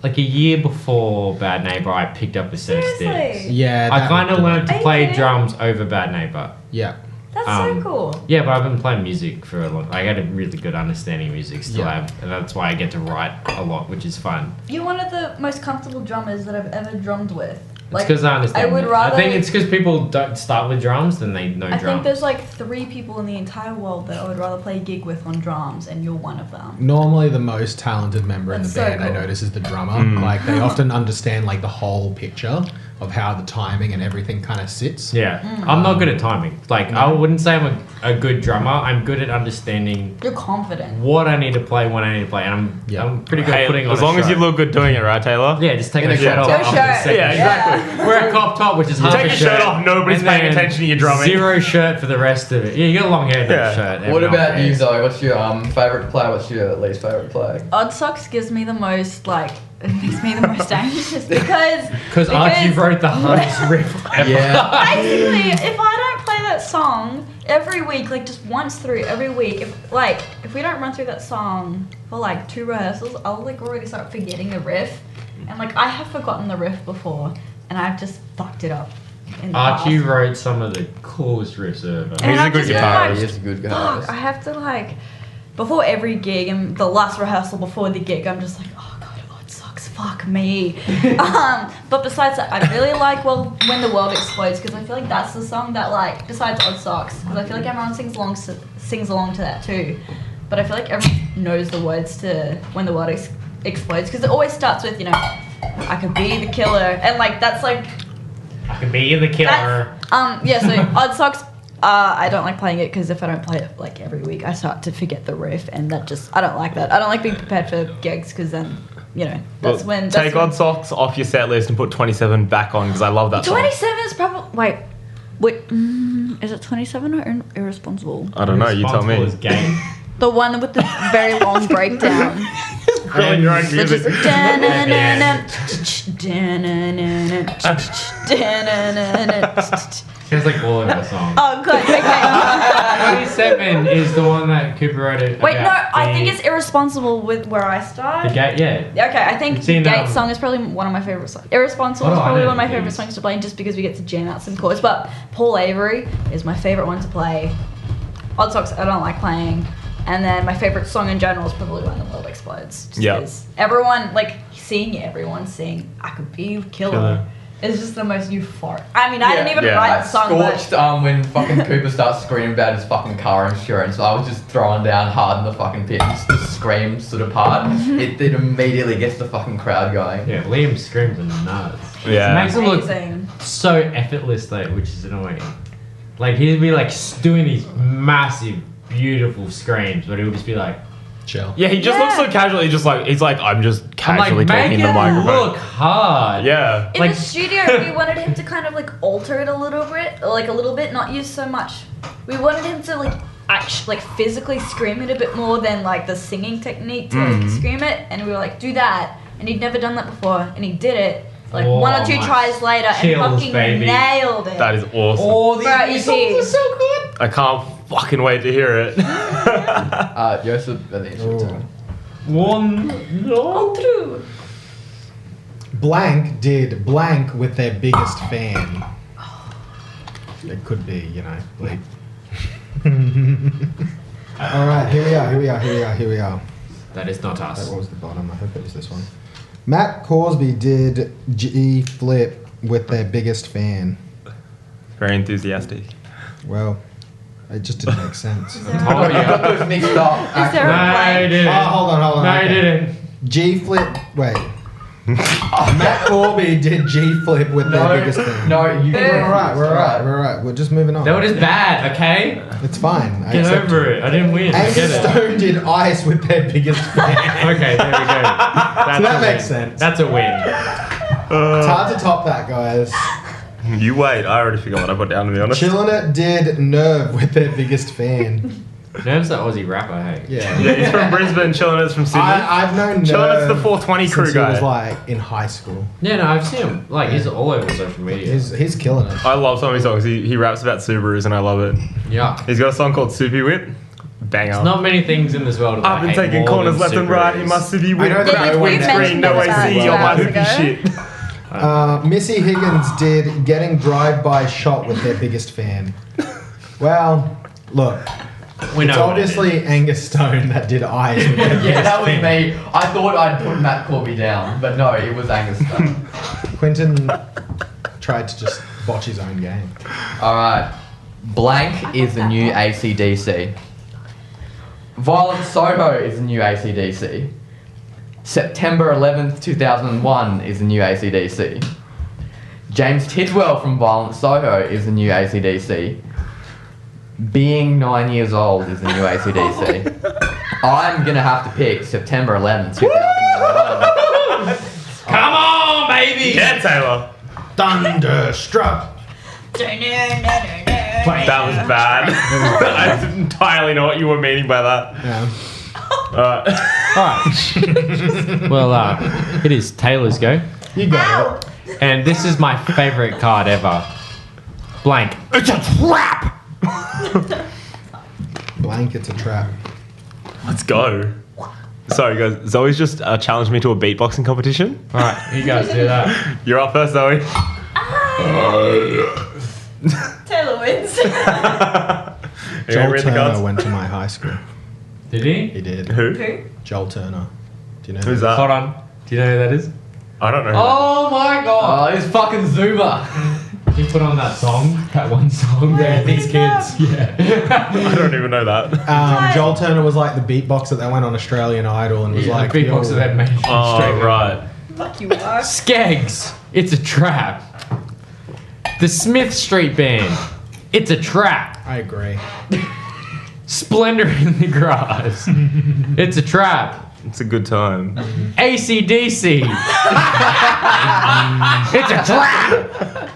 Like a year before Bad Neighbour, I picked up the set of Seriously? sticks. Yeah. I that kind of would do it. learned to Are you play kidding? drums over Bad Neighbour. Yeah. That's so Um, cool. Yeah, but I've been playing music for a long. I had a really good understanding of music still Yeah. have, and that's why I get to write a lot, which is fun. You're one of the most comfortable drummers that I've ever drummed with. It's because I understand. I would it. rather. I think it's because people don't start with drums, then they know I drums. think there's like 3 people in the entire world that I would rather play a gig with on drums, and you're one of them. Normally, the most talented member in That's the so band I cool. notice is the drummer. Like they often understand like the whole picture of how the timing and everything kind of sits. Yeah, Mm. I'm not good at timing. Like I wouldn't say I'm a good drummer. I'm good at understanding You're confident. what I need to play when I need to play, and I'm pretty good Hey, at putting on as a long as show. you look good doing it, right, Taylor? Yeah, just take In my a shirt off. crop top. after the Your shirt. second Yeah, show. exactly. Wear a crop top, which is half Take a your shirt off, nobody's and paying then attention to your drumming. Zero shirt for the rest of it. Yeah, you got long hair, no Yeah. shirt. What everyone about you, cares. Zoe? What's your favourite play? What's your least favourite play? Odd Socks gives me the most, like, it makes me the most anxious because Because Archie wrote the hardest riff ever. Yeah. basically, if I don't play that song every week, like just once through every week, if we don't run through that song for like 2 rehearsals, I'll like already start forgetting the riff, and like I have forgotten the riff before, and I've just fucked it up. In the Archie past. wrote some of the coolest riffs ever. And He's a I've good just been Yeah, like, he is a good Fuck, guitarist. I have to like, before every gig and the last rehearsal before the gig, I'm just like, oh god, Odd Socks, fuck me. But besides that, I really like When the World Explodes, because I feel like that's the song that like, besides Odd Socks, because I feel like everyone sings along to that too. But I feel like everyone knows the words to When the World Explodes, because it always starts with, you know, I could be the killer, and like that's like. I can be the killer. Yeah, so Odd Socks, I don't like playing it because if I don't play it like every week, I start to forget the riff, and that just, I don't like that. I don't like being prepared for gigs because then, you know, that's Well, when. That's take when, Odd Socks off your set list and put 27 back on because I love that song. 27 is probably. Wait, is it 27 or Irresponsible? I don't know, you tell me. Responsible is gay. The one with the very long breakdown. Grilling your own So music. just Sounds like all of our songs. Oh, good. Okay. 27 is the one that Cooper wrote it. Wait, no, about I the- think it's Irresponsible with Where I Start. The gay, yeah. Okay, I think It's in, Gates' um, song is probably one of my favorite songs. Irresponsible is Oh, I probably know one of my Gates. favorite songs to play just because we get to jam out some chords. But Paul Avery is my favorite one to play. Odd Socks I don't like playing. And then my favorite song in general is probably When the World Explodes. Just Yep. because everyone, like, seeing everyone sing I Could Be Killer is just the most euphoric. I mean, I didn't even Yeah. write I the song, but scorched when fucking Cooper starts screaming about his fucking car insurance. I was just throwing down hard in the fucking pit. Just the scream sort of part. It immediately gets the fucking crowd going. Yeah, Liam screams and nuts. Yeah. It makes it look amazing. so effortless though, which is annoying. Like he'd be like doing these massive, beautiful screams, but it would just be like, Chill. Yeah, he just looks so casual. He's like, I'm just I'm casually like, make taking it the microphone. look hard. Yeah. In Like- the studio, we wanted him to kind of like alter it a little bit, not use so much. We wanted him to like actually like physically scream it a bit more than like the singing technique to like scream it, and we were like, do that, and he'd never done that before, and he did it like Oh, 1 or 2 my tries later and chills, fucking baby. nailed it. That is awesome. All these Bro, new you songs see- are so good. I can't fucking wait to hear it. Joseph, I think it's your Ooh. turn. One, Oh, no. true. Blank did blank with their biggest fan. It could be, you know, like. All right, here we are. That is not us. That was the bottom. I hope it was this one. Matt Corsby did G flip with their biggest fan. Very enthusiastic. Well, it just didn't make sense. Oh, You yeah. got those mixed up. Is there No, a he blank? didn't. Oh, hold on. No, he okay. didn't. G flip. Wait. Matt Corby did G flip with their biggest fan. No, you. We're all right. We're just moving on. That was bad, okay? It's fine. I Get accept over it. I didn't win. I Angus get it. Stone did ice with their biggest fan. Okay, there we go. That's that a makes win. sense. That's a win. It's hard to top that, guys. You wait. I already forgot what I put down, to be honest. Chillin' It did Nerve with their biggest fan. Nerve's the Aussie rapper, hey? Yeah. Yeah, he's from Brisbane. Chillin's from Sydney. I've known Chillin's the Nerve 420 crew since he guy. was like in high school. Yeah, no, I've seen him. Like, he's all over social media. He's killing it. I love some of his songs. He raps about Subarus and I love it. Yeah. He's got a song called Soupy Whip. Banger. There's not many things in this world that I've I been hate taking more corners than left and right in my Subarus. Soupy Whip. I know that Got no one windscreen, no mentioned AC that on my 2 hoopy hours shit. Missy Higgins did getting drive-by shot with their biggest fan. Well, look, We know it's what it obviously Angus Stone that did eyes with their Yeah, that was biggest fan. me. I thought I'd put Matt Corby down, but no, it was Angus Stone. Quentin tried to just botch his own game. Alright. Blank is the new AC/DC. Violent Soho is the new AC/DC. September 11th, 2001 is the new AC/DC. James Tidwell from Violent Soho is the new AC/DC. Being 9 years old is the new AC/DC. I'm gonna have to pick September 11th, 2001. Come on, baby! Yeah, Taylor. Thunderstruck. That was bad. I didn't entirely know what you were meaning by that. Yeah. Alright. Well, it is Taylor's go. You got it. And this is my favourite card ever. Blank. It's a trap! Blank, it's a trap. Let's go. Sorry, guys. Zoe's just challenged me to a beatboxing competition. Alright, you guys do that. You're up first, Zoe. Taylor wins. You gonna Joel read the Turner cards? went to my high school. Did he? He did. Who? Who? Joel Turner. Do you know Who's that? that? Hold on. Do you know who that is? I don't know. who Oh my god! Oh, it's fucking Zuma. He put on that song, that one song there, these kids. Yeah. I don't even know that. Joel Turner was like the beatboxer that went on Australian Idol and was like beatboxer yo, that made it Oh, straight right. Fuck you, are. Skeggs, it's a trap. The Smith Street Band, it's a trap. I agree. Splendour in the Grass, it's a trap. It's a good time. AC/DC, it's a trap.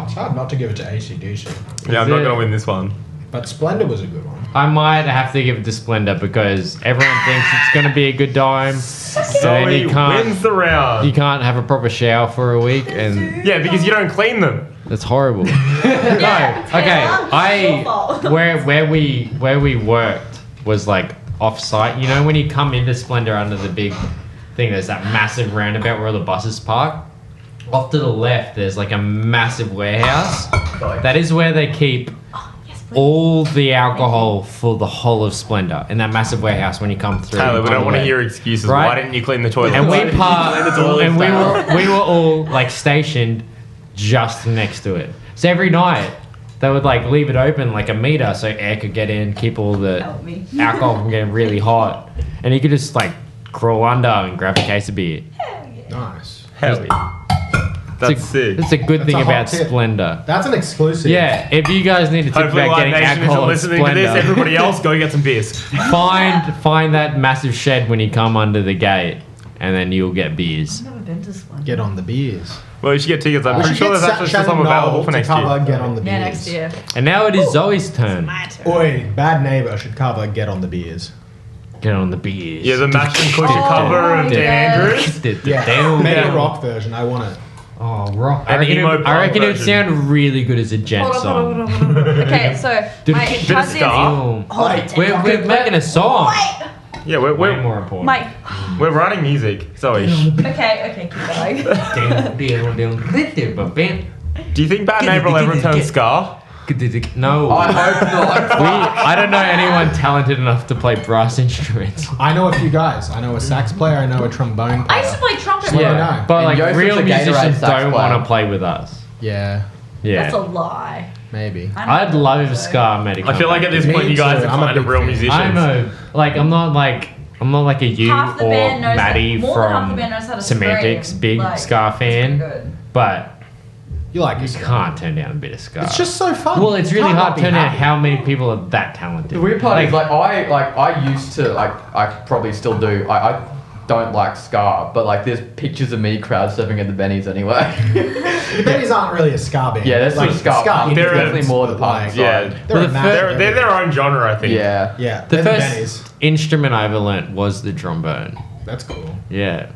It's hard not to give it to AC/DC. Yeah, I'm Is not it- going to win this one. But Splendour was a good one. I might have to give it to Splendour because everyone thinks it's going to be a good time. And then Zoe you can't, wins the round. you can't have a proper shower for a week, and Yeah, because you don't clean them. that's horrible. Yeah, No, okay. Taylor, your fault. Where we worked was like off-site. You know when you come into Splendour under the big thing, there's that massive roundabout where all the buses park. Off to the left, there's like a massive warehouse. That is where they keep all the alcohol for the whole of Splendour in that massive warehouse when you come through. Taylor, we on don't the want to left. hear excuses. Right? Why didn't you clean the toilet? And Why we didn't you clean the toilet, and Taylor? we were all like stationed just next to it. So every night they would like leave it open like a meter so air could get in, keep all the Help me. alcohol from getting really hot, and you could just like crawl under and grab a case of beer. Nice. Hell yeah. That's sick. That's a good That's thing a hot about tip. Splendour. That's an exclusive. Yeah, if you guys need to think Hopefully, about Live getting Nation isn't alcohol at listening to this. Splendour, Everybody else, go get some beers. find that massive shed when you come under the gate, and then you'll get beers. I've never been to Splendour. Get on the beers. Well, you should get tickets. I'm We pretty should sure get there's actually still Shannon some available Noll for to next cover year. Get on the beers. Yeah, next year. And now it is Zoe's turn. My turn. Oi, Bad Neighbour should cover Get on the beers. Get on the beers. Yeah, the Mash and Cushion Oh, cover of Dan yes. Andrews. Yeah, make Yeah. a rock version. I want it. Oh, rock. An emo I reckon it would version. sound really good as a gent Hold on, song. hold on, hold on, hold on. Okay, so my Bit of cousin. ska. Ew. Hold it. We're making a song. Wait. Yeah, Way we're more important. My. we're writing music. Zoe, Okay, keep going. do you think Bad Neighbour will ever turn ska? No. I hope not. I don't know anyone talented enough to play brass instruments. I know a few guys. I know a sax player. I know a trombone I used to player. play trumpet. Yeah. once. know. But And like Joseph's real a Gatorade musicians sax don't player. want to play with us. Yeah, Yeah. That's a lie. maybe. I'd love if ska made a I feel like at this Me point you guys too. are I'm a kind of big real fan. musicians. I know. Like I'm not like a you Half the or band knows Maddie more than half the from band knows how to Semantics, scream. big Like, ska fan, good. but You like you it? can't turn down a bit of ska. It's just so fun. well, it's You really can't hard not to be turn out happy. how many people are that talented. The weird part is I used to I probably still do. I don't like ska, but like there's pictures of me crowd surfing at the Bennies anyway. The Bennies aren't really a ska band. Yeah, that's like ska. Punk. They're Definitely more the punk like- side. Yeah, They're they're their own genre, I think. Yeah. Yeah, The they're first Bennies. instrument I ever learnt was the trombone. That's cool. Yeah.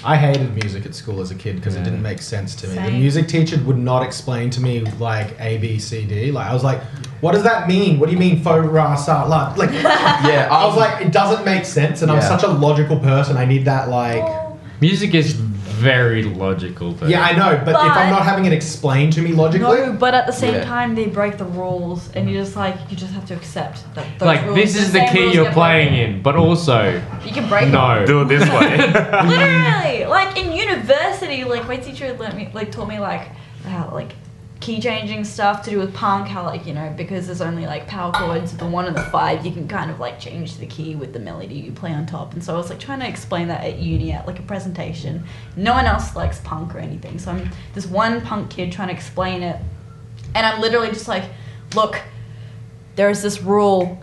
I hated music at school as a kid because it didn't make sense to me. The Same. music teacher would not explain to me like A, B, C, D. Like I was like, what does that mean? What do you mean faux ra sa la? Like Yeah. I was like, it doesn't make sense, and I'm Yeah. such a logical person. I need that like. Music is very logical. Though. Yeah, I know, but if But- I'm not having it explained to me logically, No, but at the same Yeah. time, they break the rules, and you just have to accept that. Those Like rules, this is the same key rules you're get playing broken. in, but also You can break no. Do it this way. Literally, like in university, like my teacher taught me how like key changing stuff to do with punk. How like because there's only like power chords, the 1 and the 5, you can kind of like change the key with the melody you play on top. And so I was like trying to explain that at uni at like a presentation. No one else likes punk or anything, so I'm this one punk kid trying to explain it, and I'm literally just like, look, there's this rule,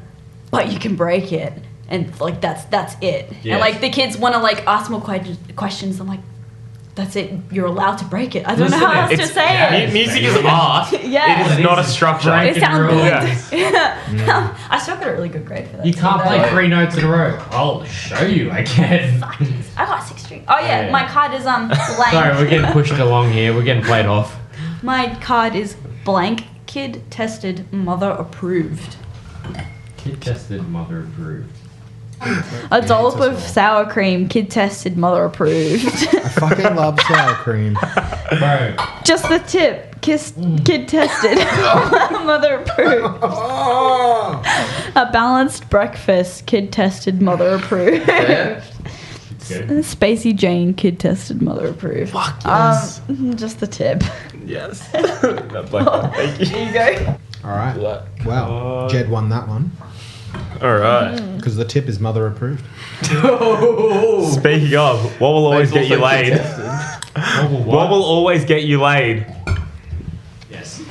but you can break it. And like that's it. Yes. And like the kids want to like ask more questions. I'm like, that's it. You're allowed to break it. I don't know Listen, how else to say it. Music is art. Yeah. It is not a structure. Break It sounds rules. good. Yeah. I still got a really good grade for that. You can't too, play though. 3 notes in a row. I'll show you. I can. Fuck, jeez. I got 6 string. Oh yeah, Yeah. my card is blank. Sorry, we're getting pushed along here. We're getting played off. My card is blank. Kid tested, mother approved. Kid tested, mother approved. A dollop of sour cream. Kid tested, mother approved. I fucking love sour cream. Bro, Just the tip. Kid tested, mother approved. A balanced breakfast. Kid tested, mother approved. Yeah. Spacey Jane. Kid tested, mother approved. Fuck yes. Just the tip. Yes. Thank you. There you go. All right. Wow. Jed won that one All right. because the tip is mother approved. Speaking of, what will always get you Also laid? contested. What will always get you laid? Yes.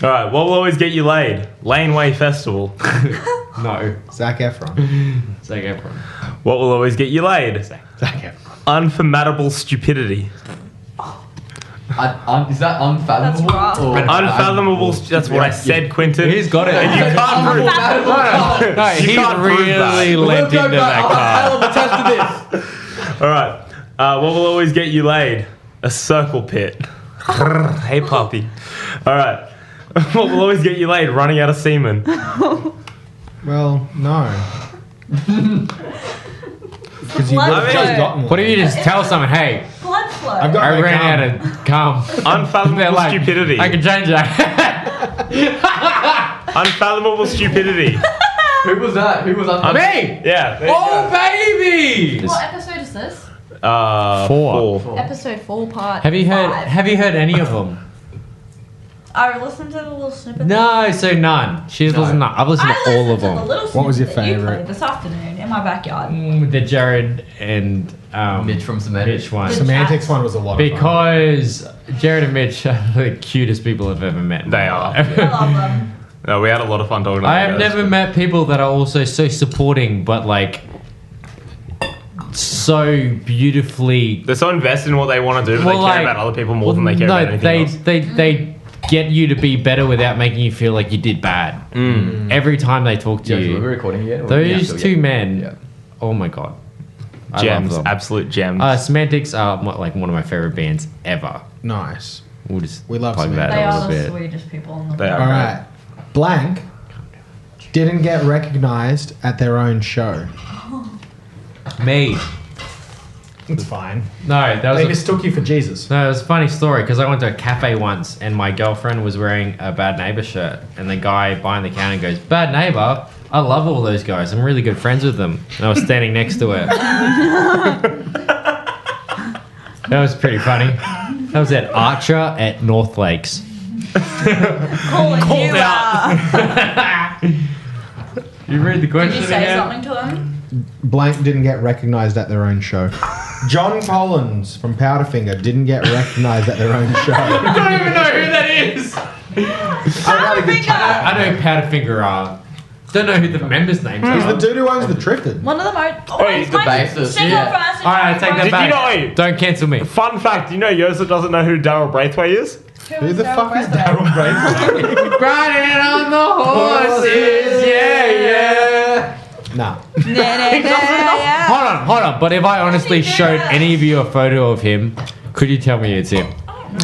All right. What will always get you laid? Laneway Festival. No. Zac Efron. Zac Efron. What will always get you laid? Zac Efron. Unfathomable stupidity. Is that unfathomable? That's rough. or- Unfathomable. That's what I said, Quentin. He's got it. And you can't prove Unfathomable. No, You he can't prove really that. lent We'll go into back. that I'll card. have a test of this. All right. What will always get you laid? A circle pit. Hey, puppy. All right. What will always get you laid? Running out of semen. Well, no. Because you've Blood just flow. gotten one. What if you just tell someone, hey, Blood flow. I've got I no ran cum. out of cum. They're Unfathomable like, stupidity. I can change that. Unfathomable stupidity. Who was that? Who was Me! Yeah. there you Oh, baby! What episode is this? go. 4. Episode 4 part. Have you heard? 5. Have you heard any of them? I listened to the little snippet. No, so none. She's listened. I've listened to all of The them. little What was your snippet that you favourite? played this afternoon in my backyard. The Jared and Mitch from Semantics. Mitch one. Good Semantics chat. one was a lot of fun. Because Jared and Mitch are the cutest people I've ever met. in They my are. life. I love them. No, we had a lot of fun talking about I have never met people that are also so supporting, but like so beautifully. They're so invested in what they want to do, but Well, they like- care about other people more than they care no, about anything else. they get you to be better without making you feel like you did bad. Every time they talk to Yeah, we're you, recording again. those two men. Yeah. Oh my god, I Gems, love them. absolute gems. Semantics are like one of my favorite bands ever. Nice. We'll just We love plug that They a are little the bit. sweetest people in the They world. are. All right. Blank didn't get recognized at their own show. Me. It's fine. No, that They was mistook you for Jesus. no, it was a funny story because I went to a cafe once and my girlfriend was wearing a Bad Neighbour shirt and the guy behind the counter goes, "Bad Neighbour, I love all those guys. I'm really good friends with them." And I was standing next to her. That was pretty funny. That was at Archer at North Lakes. Calling you out. You read the Did question you say again? something to them? Blank didn't get recognized at their own show. John Collins from Powderfinger didn't get recognized at their own show. I don't even know who that is. I know Powderfinger are. Don't know who the members' names He's are. the dude who owns the Trifted. One of the most. he's the bassist, Single yeah. person. Alright, take that Did back. you know? Wait, Don't cancel me. fun fact. You know, Yosa doesn't know who Daryl Braithwaite is. Who the fuck is Daryl Braithwaite? Riding on the horses, yeah. Nah. Hold on. But if I honestly showed any of you a photo of him, could you tell me it's him?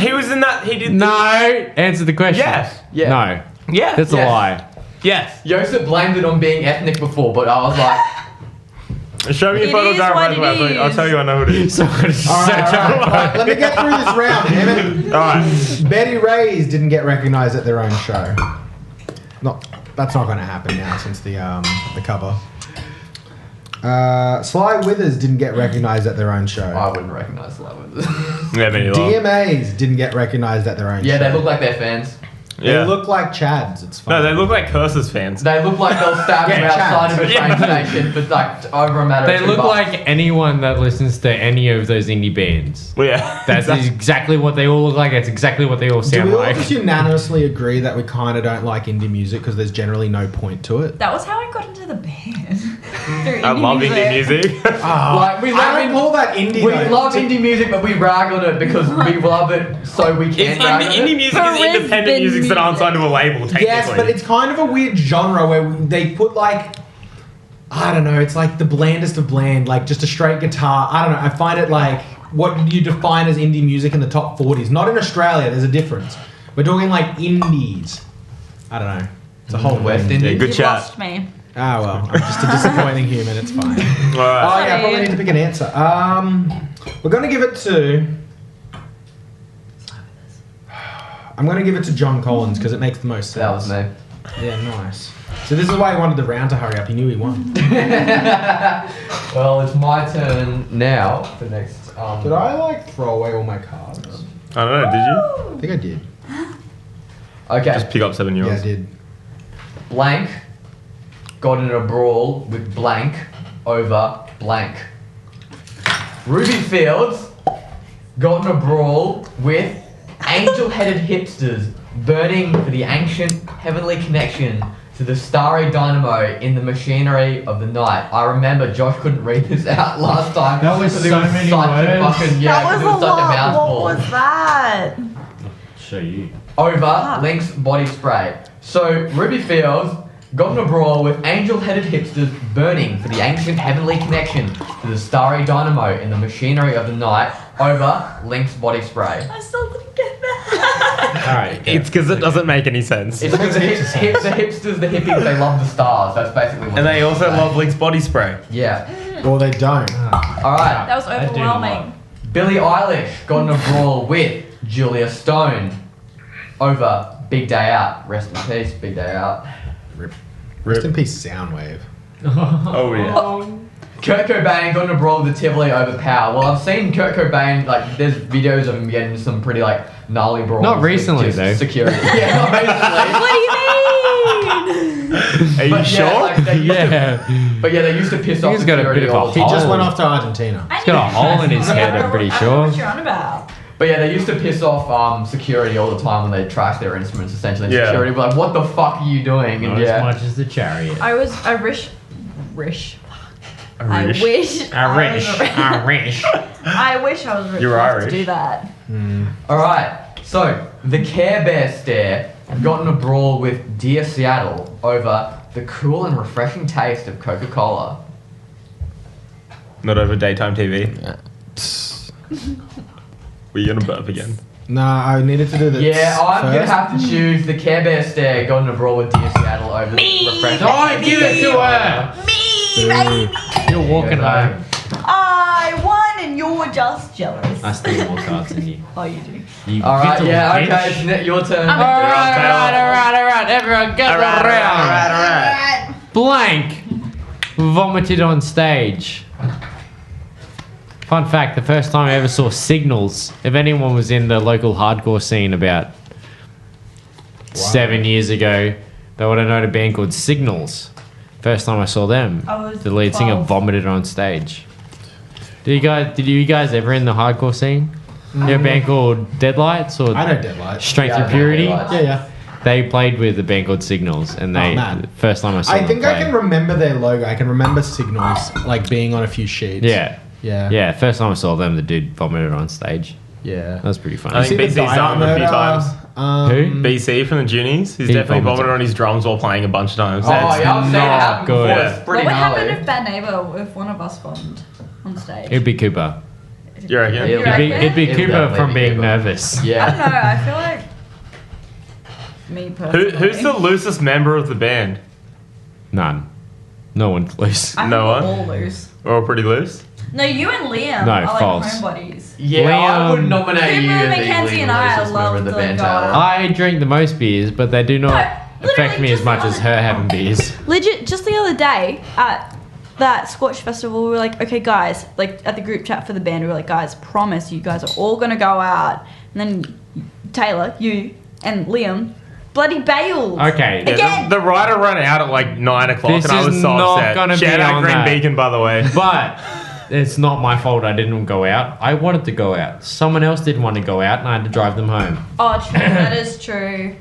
He was in that. He did. No. Answer the question. Yes. Yeah. No. Yeah. That's a Yes. lie. Yes. Yosef blamed it on being ethnic before, but I was like, Show me a It photo of is Daryl what it Braithwaite. I'll is. tell you I know who it is. So I'm gonna search Alright, let me get through this round, damn it. Alright. Betty Ray's didn't get recognised at their own show. That's not going to happen now since the cover. Sly Withers didn't get recognised at their own show. I wouldn't recognise that one. Yeah, me neither. DMAs didn't get recognised at their own show. Yeah, they look like they're fans. They Yeah. look like Chads. It's fine. No, they look like Curses fans. They look like they'll stab him Yeah, outside of a Chad. train station for like over a matter They of $2. look like anyone that listens to any of those indie bands. Well, yeah. That's exactly what they all look like. That's exactly what they all Do sound we all like. just unanimously agree that we kind of don't like indie music because there's generally no point to it? That was how I got into the band. I love indie music. Like, we I love don't call that indie. We though. love indie music, but we rag on it because we love it, so we It's can rag on indie it. music is independent music that aren't signed to a label, technically. Yes, but it's kind of a weird genre where they put like, I don't know, it's like the blandest of bland, like just a straight guitar. I don't know. I find it like what you define as indie music in the top 40s. Not in Australia, there's a difference. We're talking like indies. I don't know. It's a whole West thing. Indies. Yeah, good You chat. lost me. Ah, well, I'm just a disappointing human. It's fine. Alright. Oh yeah, I probably need to pick an answer. We're gonna give it to. I'm gonna give it to John Collins because it makes the most sense. That was me. Yeah, nice. So this is why he wanted the round to hurry up. He knew he won. Well, it's my turn now. The next. Did I like throw away all my cards? I don't know, did you? I think I did. Okay. Just pick up 7 yours. Yeah, I did. Blank got in a brawl with blank over blank. Ruby Fields got in a brawl with angel-headed hipsters burning for the ancient heavenly connection to the starry dynamo in the machinery of the night. I remember Josh couldn't read this out last time. That was because it so many such a words. fucking, yeah, That was because it a was such a lot. mouthful. What was that? Show you. Over Link's body spray. So Ruby Fields got in a brawl with angel-headed hipsters burning for the ancient heavenly connection to the starry dynamo in the machinery of the night over Link's body spray. I still didn't get that. Alright. It's because it doesn't make any sense. It's because the hipsters, the hippies, they love the stars. That's basically what And it they is. also love Link's body spray. Yeah. Or they don't. Alright. That was I do overwhelming. Billie Eilish got in a brawl with Julia Stone over Big Day Out. Rest in peace, Big Day Out. Rest in peace, Soundwave. Oh, yeah. Kurt Cobain got in a brawl with the Tivoli over Power. Well, I've seen Kurt Cobain, like, there's videos of him getting into some pretty, like, gnarly brawls. Not with recently, just though. Security. Yeah, not recently. What do you mean? Are you But sure? yeah, like, they used Yeah. to, but yeah, they used to piss off He's got a security bit of a all the He time. just Oh. went off to Argentina. He's got a hole in his head, I'm pretty I don't sure. know what you're on about. But yeah, they used to piss off security all the time when they trash their instruments, essentially. And Yeah. security were like, what the fuck are you doing? And Not yeah. as much as the chariot. I wish. I Arish. wish. Irish. I wish I was rich You're enough Irish. to do that. Alright, so the Care Bear stare got in a brawl with Dear Seattle over the cool and refreshing taste of Coca-Cola. Not over daytime TV. Were you gonna burp again? Nah, I needed to do the. Yeah, I'm gonna first. have to choose the Care Bear stare got in a brawl with Dear Seattle over the refreshing Don't give it to her! Me, baby. You're walking Yeah, home. I won, and you're just jealous. I steal more cards than you. Oh, you do. You Alright, little yeah, bitch. okay, it's your turn. Alright, everyone get around. Alright. Blank vomited on stage. Fun fact, the first time I ever saw Signals, if anyone was in the local hardcore scene about 7 years ago, they would have known a band called Signals. First time I saw them, I was the lead singer 12. vomited on stage. Did you guys ever in the hardcore scene? You have a band called Deadlights or I know Deadlight. Strength Yeah, I and know Purity? Deadlights. Yeah, yeah. They played with a band called Signals, and mad. first time I saw I them think play. I can remember their logo. I can remember Signals like being on a few sheets. Yeah. Yeah. Yeah, first time I saw them, the dude vomited on stage. Yeah. That was pretty I funny. think See the BC's done it a few Diet times. Who? BC from the Junies. He's He definitely vomited. vomited on his drums while playing a bunch of times. Oh, yeah, I've seen it not happen good. before. It's What pretty would happen gnarly. if Bad Neighbour if one of us vomited on stage? It'd be Cooper. You reckon? Yeah. It'd be It'll Cooper definitely from be being Cooper. nervous. I don't Yeah. know. I feel like me personally. Who's the loosest member of the band? None. No one's loose. I think No we're one? all loose. We're all pretty loose. No, you and Liam No, are like false. homebodies. Yeah, I would Liam- nominate you Cooper, as Mackenzie, easily and the I loosest love member of the the band. guy. Tyler. I drink the most beers, but they do not No, affect literally me as just much the as other- her having beers. Legit, just the other day at that Squash Festival, we were like, okay, guys, like at the group chat for the band, we were like, guys, promise you guys are all gonna go out. And then Taylor, you, and Liam bloody bailed. Okay. Again. The rider ran out at like 9 o'clock This and I is was so not upset. gonna be Shout out on Green that. Beacon, by the way. But it's not my fault I didn't go out. I wanted to go out. Someone else didn't want to go out, and I had to drive them home. Oh, true. That is true.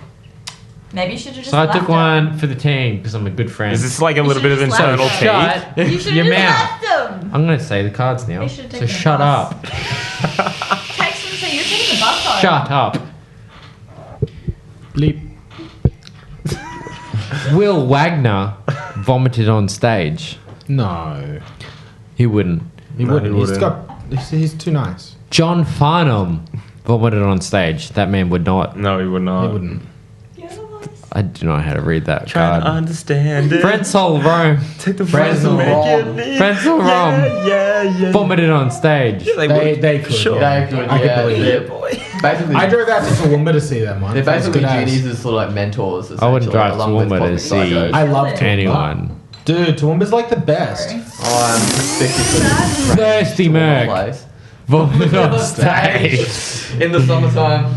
Maybe you should have just So I left took them. one for the team because I'm a good friend. Is this like a You little bit of should've just internal left tea? You should Your have just mouth. left them. I'm going to say the cards now. You should've So taken the shut bus. up. Text them and say, you're taking the bus home. Shut up. Bleep. Will Wagner vomited on stage. No. He wouldn't. He No, wouldn't. he He's wouldn't. got. He's too nice. John Farnham vomited on stage. That man would not. No, he would not. He wouldn't. I do not know how to read that Trying to card. understand it. Frensol Rome. Take the Fresnel make Rom. it. Frensel Rome Yeah. vomited on stage. They could. Sure. Yeah. They could, I could yeah. believe They're it. basically, I drove out to Toowoomba to see them once. they're That was basically good as. Genies as sort of like mentors. I wouldn't essentially, drive to along with Toowoomba to Cosmic see Psychos. I love Toowoomba. anyone. Dude, Toowoomba's like the best. Oh, I'm suspicious. Thirsty Merc Place. vomited on stage. In the summertime.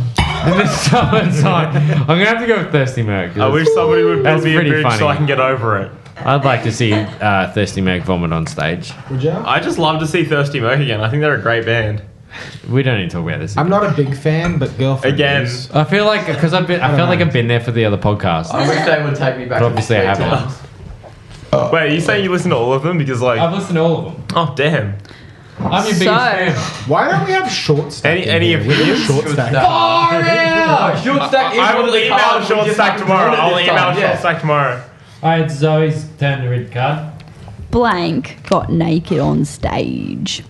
In the summertime. I'm going to have to go with Thirsty Merc. 'cause I wish somebody would That's build me a pretty bridge so funny. I can get over it. I'd like to see Thirsty Merc vomit on stage. Would you? I just love to see Thirsty Merc again. I think they're a great band. We don't need to talk about this. I'm not a big fan, but girlfriend Again. is. I feel like because I feel like I've been there for the other podcast. I wish they would take me back. But obviously I to the haven't. times. Wait, are you saying you listen to all of them? Because like, I've listened to all of them. oh damn. I'm your biggest So- fan. Why don't we have short stack? Any in here? We need a opinions? short stack. Far out! Short stack is I one will of the email cards we Short just Stack haven't tomorrow. drawn at I'll this email time, Short yeah. Stack tomorrow. Alright, Zoe's turn to read the card. Blank got naked on stage.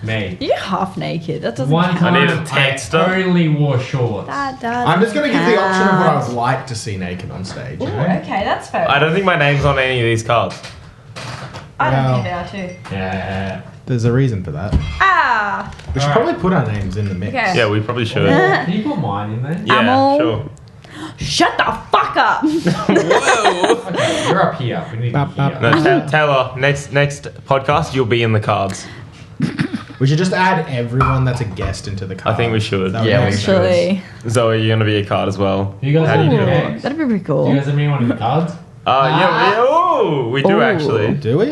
Me. You're half naked. That doesn't One count. I need time a texter. I only wore shorts. That doesn't I'm just gonna give the option of what I count. would like to see naked on stage. Ooh, You know? okay, that's fair. I don't think my name's on any of these cards. I don't Well. think they are too. Yeah. There's a reason for that. Ah! We should Alright. probably put our names in the mix. Okay. Yeah, we probably should. Can you put mine in there? Yeah, Ammo. sure. Shut the fuck up! Whoa. Okay, you're up here. We need Bop, you bop. here. No, Taylor, next podcast you'll be in the cards. We should just add everyone that's a guest into the card. I think we should. That would Yeah, make we sense. should. Actually. Zoe, you're gonna be a card as well. You guys How do you have do any it? games? That'd be pretty Do cool. you guys have anyone in the cards? Oh, we do Ooh. actually. Do we?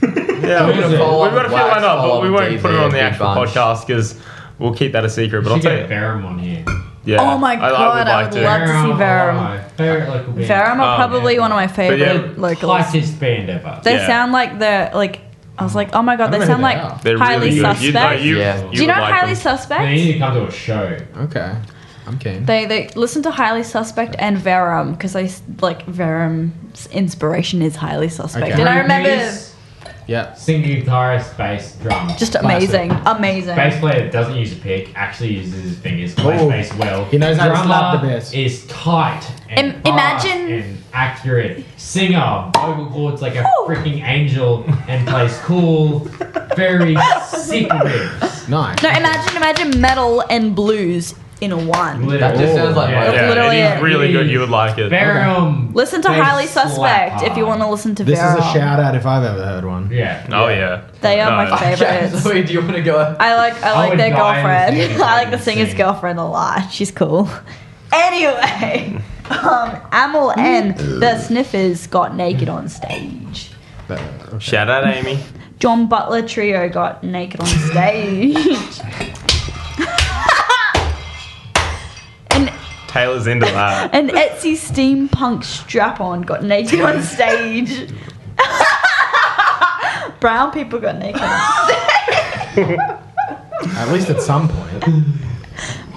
Yeah, We're we've gonna follow got a up few lined up, follow but we up won't put it DV, on the big actual bunch. podcast because we'll keep that a secret. But We I'll should tell get you, Barum on here. yeah, Oh my God, I would love to see Verum. Favorite local band. Verum are Oh, probably yeah. one of my favorite yeah, locals. Tightest band ever. They Yeah. sound like they're like. I was like, oh my god, I they don't know sound who they like are. they're highly really good. suspect. Yeah. Do you know would like Highly them. Suspect? They need to come to a show. Okay. I'm keen. They listen to Highly Suspect and Verum because I like Verum's inspiration is Highly Suspect, Okay. and I remember Bass, Yeah. Singer, guitarist, bass, drums. just Classic. amazing. Bass player doesn't use a pick, actually uses his fingers, plays Oh. bass well. He knows how to slap the Drummer bass. is tight and fast Imagine- and accurate. Singer, vocal cords like a Woo. freaking angel and plays cool, very sick riffs. Nice. No, imagine metal and blues in a one. That just sounds like Yeah. That's Yeah, literally it is it. really good. You would like it. Verum. Listen to bass Highly Suspect slap if you hard. want to listen to This Verum. is a shout out if I've ever heard one. Yeah. Oh yeah. They are No. my Okay, favorites. Zoe, do you want to go? I like would their die girlfriend. and sing I like the and singer's sing. girlfriend a lot. She's cool. Anyway, Amel and the Sniffers got naked on stage. But, okay. Shout out, Amy. John Butler Trio got naked on stage. And Taylor's into that. An Etsy steampunk strap-on got naked on stage. Brown people got naked on stage. At least at some point.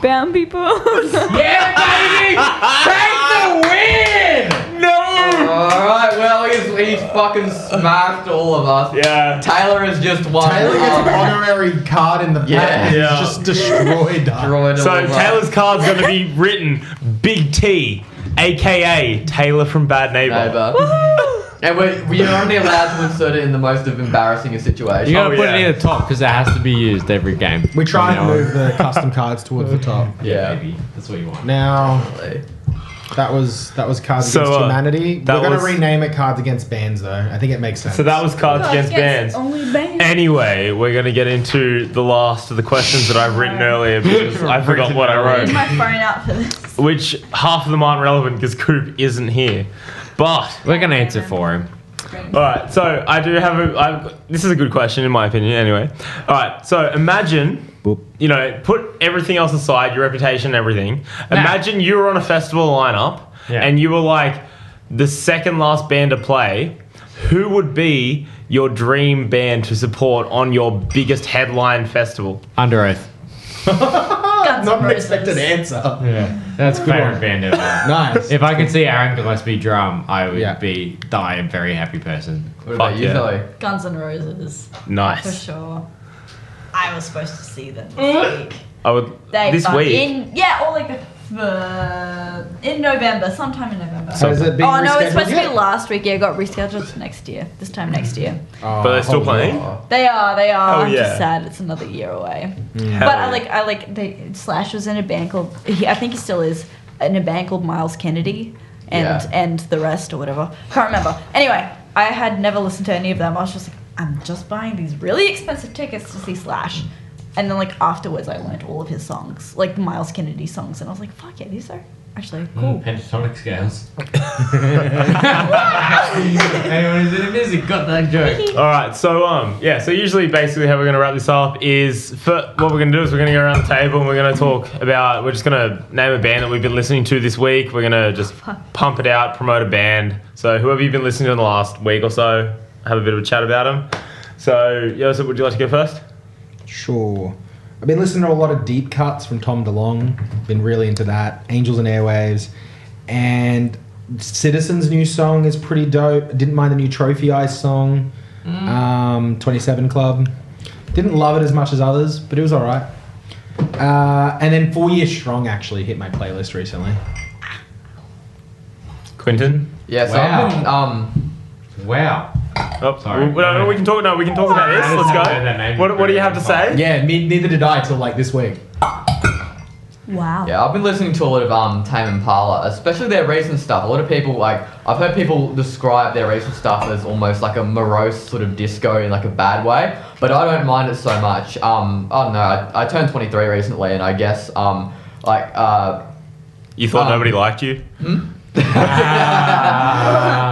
Brown people. Yeah, baby! Take the win! No! Alright, well, he's fucking smashed all of us. Yeah. Taylor has just won. Taylor gets an honorary card in the back. Yeah. Yeah. He's just destroyed us. Destroyed So all of us. Taylor's card's going to be written Big T, a.k.a. Taylor from Bad Neighbour. Neighbour. And we're only allowed to insert it in the most of embarrassing of situations. You gotta Oh, put yeah. it near the top because it has to be used every game. We try From and now on. move the custom cards towards the top. Yeah. Baby. That's what you want. Now, that was Cards So, Against Humanity. that We're going was- to rename it Cards Against Bands, though. I think it makes sense. So that was Cards Against Bands. OnlyBands. Anyway, we're going to get into the last of the questions that I've written earlier because I forgot what I Use wrote. my phone out for this. Which half of them aren't relevant because Coop isn't here. But We're gonna answer for him. all right, so I do have this is a good question in my opinion. Anyway, all right, so imagine, you know, put everything else aside, your reputation, and everything. Imagine you were on a festival lineup and you were like the second last band to play. Who would be your dream band to support on your biggest headline festival? Under Oath. Guns Not N' an Roses. expected answer. Yeah, that's favorite band ever. Nice. If I could see Aaron Gillespie drum, I would Yeah. be a very happy person. What about Fuck you, yeah. Zoe? Guns N' Roses. For Nice. sure. I was supposed to see them this week. I would this week. Or like in November, sometime in November. So is it being Oh no, it's rescheduled supposed to yet? be last week. Yeah, it got rescheduled to next year. This time next year. Oh, But they're still hold on. playing. They are. Oh, I'm yeah. just sad it's another year away. Hell But yeah. I like Slash was in a band called. I think he still is in a band called Miles Kennedy, and the rest or whatever. Can't remember. Anyway, I had never listened to any of them. I was just like, I'm just buying these really expensive tickets to see Slash. And then like afterwards, I learned all of his songs, like the Miles Kennedy songs, and I was like, "Fuck yeah, these are actually cool." Pentatonic scales. Anyone who's into music got that joke. All right, so so usually basically how we're gonna wrap this up is what we're gonna do is we're gonna go around the table and we're gonna talk about. We're just gonna name a band that we've been listening to this week. We're gonna just pump it out, promote a band. So whoever you've been listening to in the last week or so, have a bit of a chat about them. So Joseph, would you like to go first? Sure. I've been listening to a lot of deep cuts from Tom DeLonge. Been really into that. Angels and Airwaves. And Citizen's new song is pretty dope. Didn't mind the new Trophy Eyes song. 27 Club. Didn't love it as much as others, but it was alright. And then 4 Year Strong actually hit my playlist recently. Quinton? Yeah, so Wow. I've been, Wow. Oh, Sorry. we can talk. No, we can talk about this. Let's I heard that go. name. What do you have to say? Yeah, neither did I till like this week. Wow. Yeah, I've been listening to a lot of Tame Impala, especially their recent stuff. A lot of people I've heard people describe their recent stuff as almost like a morose sort of disco in like a bad way, but I don't mind it so much. I don't know. I turned 23 recently, and I guess You thought nobody liked you?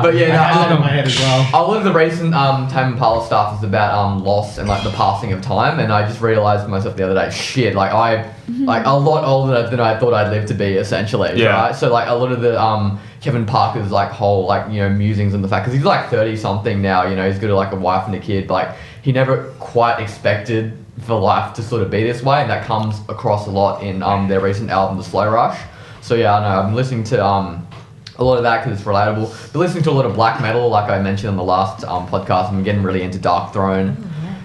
but yeah, I had that on my no, head as well. a lot of the recent Tame Impala stuff is about loss and like the passing of time, and I just realized to myself the other day, shit, like I like a lot older than I thought I'd live to be, essentially. Yeah. Right? So like a lot of the Kevin Parker's like whole like musings and the fact because he's like 30 something now, he's got like a wife and a kid, like he never quite expected for life to sort of be this way, and that comes across a lot in their recent album, The Slow Rush. So yeah, I know I've been listening to a lot of that because it's relatable. Been listening to a lot of black metal, like I mentioned in the last podcast. I'm getting really into Dark Throne.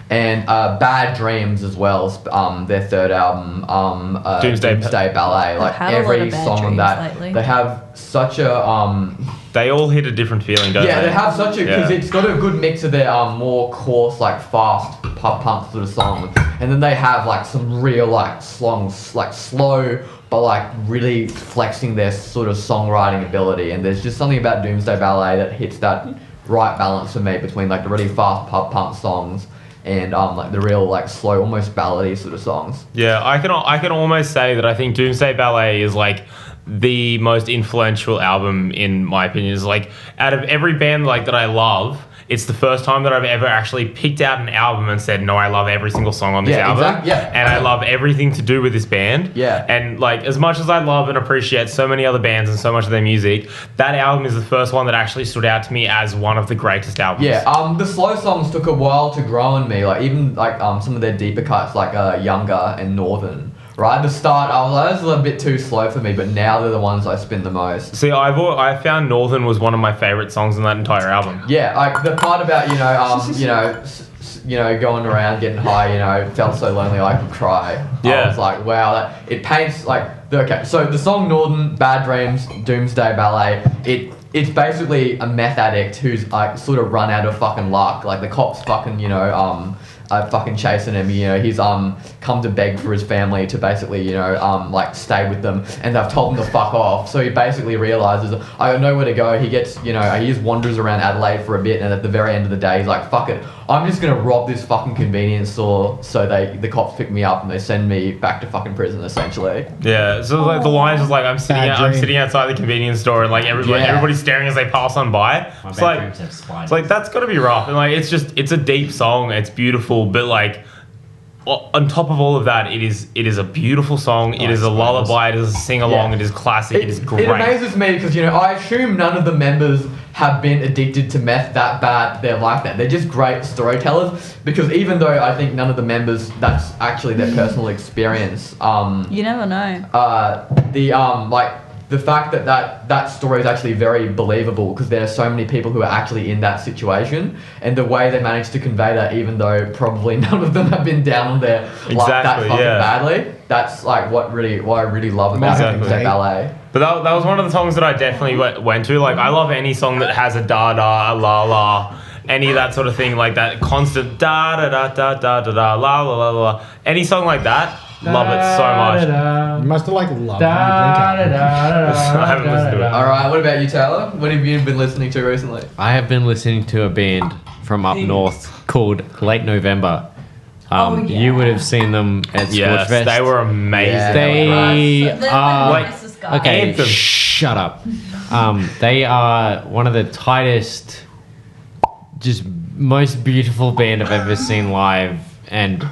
And Bad Dreams as well, their third album, Doomsday Ballet. Like had a lot every of Bad song on Dreams that, lately. they have such a They all hit a different feeling, don't they? they have such a because Yeah. it's got a good mix of their more coarse, like fast pop punk sort of songs, and then they have like some real like songs, like slow but like really flexing their sort of songwriting ability. And there's just something about Doomsday Ballet that hits that right balance for me between like the really fast pop punk songs and like the real like slow, almost ballady sort of songs. Yeah, I can almost say that I think Doomsday Ballet is like the most influential album in my opinion. Is like out of every band like that I love, it's the first time that I've ever actually picked out an album and said, no, I love every single song on this album. Exactly. Yeah. And I love everything to do with this band. Yeah. And like, as much as I love and appreciate so many other bands and so much of their music, that album is the first one that actually stood out to me as one of the greatest albums. Yeah, the slow songs took a while to grow on me. Like even like some of their deeper cuts, like Younger and Northern. Right at the start, I was like, this is a bit too slow for me, but now they're the ones I spin the most. See, I found Northern was one of my favorite songs on that entire album. Yeah, like the part about going around getting high, felt so lonely I could cry. Yeah. I was like, wow, it paints like okay. So the song Northern, Bad Dreams, Doomsday Ballet, it's basically a meth addict who's like sort of run out of fucking luck. Like the cops fucking fucking chasing him. He's come to beg for his family to basically like stay with them, and they've told him to fuck off. So he basically realizes I got nowhere to go. He gets he just wanders around Adelaide for a bit, and at the very end of the day he's like, fuck it, I'm just gonna rob this fucking convenience store. So the cops pick me up and they send me back to fucking prison essentially. Yeah, so like the lines is like I'm sitting outside the convenience store and like everybody's staring as they pass on by. It's like that's gotta be rough, and like it's a deep song, it's beautiful, but like on top of all of that, it is a beautiful song. It is a lullaby. It is a sing along. It is classic. It is great. It amazes me because I assume none of the members have been addicted to meth that bad. They're like that. They're just great storytellers. Because even though I think none of the members, that's actually their personal experience. You never know. The fact that story is actually very believable because there are so many people who are actually in that situation, and the way they managed to convey that, even though probably none of them have been down there like that fucking badly, that's like what I really love about Doomsday Ballet. But that was one of the songs that I definitely went to. Like I love any song that has a da da, a la la, any of that sort of thing, like that constant da da da da da da da la la la la. Any song like that. Love it so much. You must have loved it. I haven't listened to it. Alright, what about you, Taylor? What have you been listening to recently? I have been listening to a band from up north called Late November. You would have seen them at Scorchfest. They were amazing. Yeah, they are... Okay, Anthem. Shut up. They are one of the tightest, just most beautiful band I've ever seen live, and...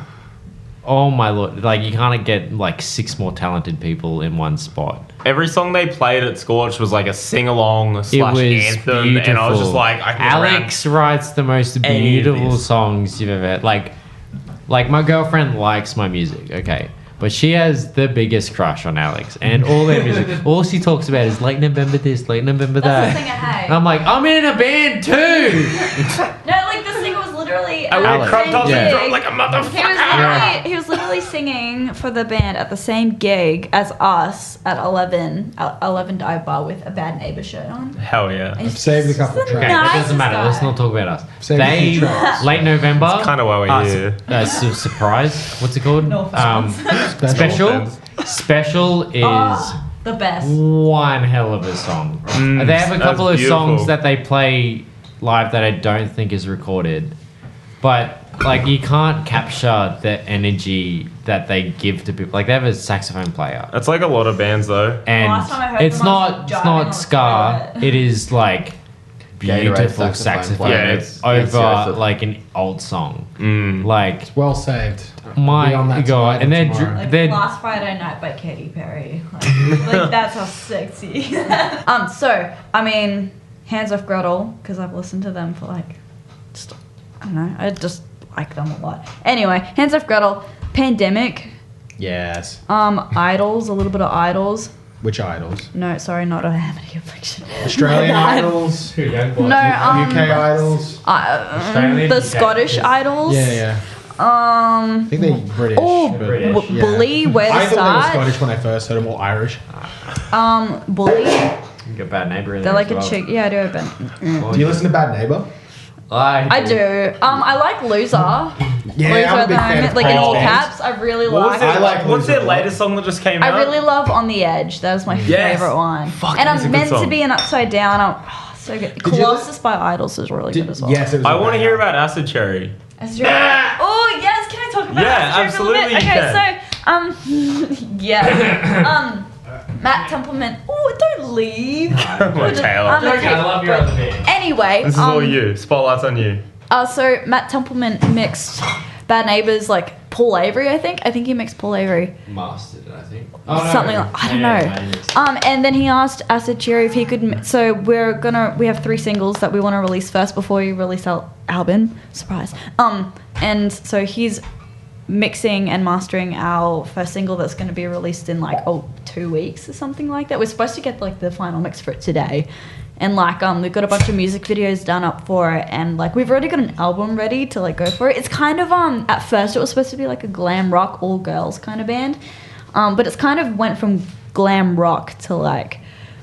Oh my lord, like you can't get like 6 more talented people in one spot. Every song they played at Scorch was like a sing-along / anthem, beautiful. And I was just like, I can Alex writes the most beautiful songs you've ever had. Like my girlfriend likes my music, okay, but she has the biggest crush on Alex and all their music. All she talks about is Late November this, Late November that. That's the thing I hate. And I'm like, I'm in a band too. No, like the singer was literally. I went crop tops and drove like a He motherfucker. was literally singing for the band at the same gig as us at 11 Dive Bar with a Bad Neighbour shirt on. Hell yeah. I've saved a couple of Okay, tracks. it doesn't matter. Let's not talk about us. Save a few tracks. Late November. That's kind of why we're here. Surprise. What's it called? No offense. Special is the best. one hell of a song. They have a couple of songs that they play live that I don't think is recorded, but like you can't capture the energy that they give to people. Like they have a saxophone player. That's like a lot of bands though. And Last time I heard it's them, I was not driving on the ska. toilet. It is like beautiful saxophone Yeah, it's over like an old song. Like Well saved. my Be on that god, tonight and and tomorrow. Like they're Last Friday Night by Katy Perry. Like that's how sexy. So I mean, Hands Off Gretel, because I've listened to them for like, just, I don't know, I just like them a lot. Anyway, Hands Off Gretel, Pandemic, Yes. Idols, a little bit of Idols. Which idols? No, sorry, not a Hamity Affliction. Australian idols. No, UK idols. Australian, the UK. Scottish Idols. Yeah. I think they're British. Oh, but- yeah. Bully, Where to I thought they were Start. Scottish when I first heard them, or Irish. Bully. You got Bad Neighbour in They're there like as a well. chick. Yeah, I do. But Do you listen to Bad Neighbour? I do. I like Loser. Yeah, Loser I'm a at the big fan moment, of like in Crash all bands. caps. I really What was like. their, I like what's their Loser a lot. latest song that just came out? I really love On the Edge. That is my Yes. favorite one. Fuck, and that is a I'm good meant to song. be an Upside Down. So good. you Colossus by Idols is really good as well. Yes, it was. I want to hear about Acid Cherry. Oh yes, can I talk about Yeah, Acid Cherry for a little absolutely bit? you Okay, so yeah. Matt Templeman. Oh, don't leave. My tail. Okay, I love your other band. Anyway, This is all you. Spotlight's on you. So Matt Templeman mixed Bad Neighbours, like Paul Avery, I think. I think he mixed Paul Avery. Mastered it, I think. Something like, I don't know. And then he asked Acid Cherry if he could. So we have 3 singles that we want to release first before we release our album. Surprise. And so he's mixing and mastering our first single that's going to be released in 2 weeks or something like that. We're supposed to get the final mix for it today. And we've got a bunch of music videos done up for it, and we've already got an album ready to go for it. It's kind of at first it was supposed to be a glam rock all girls kind of band, but it's kind of went from glam rock to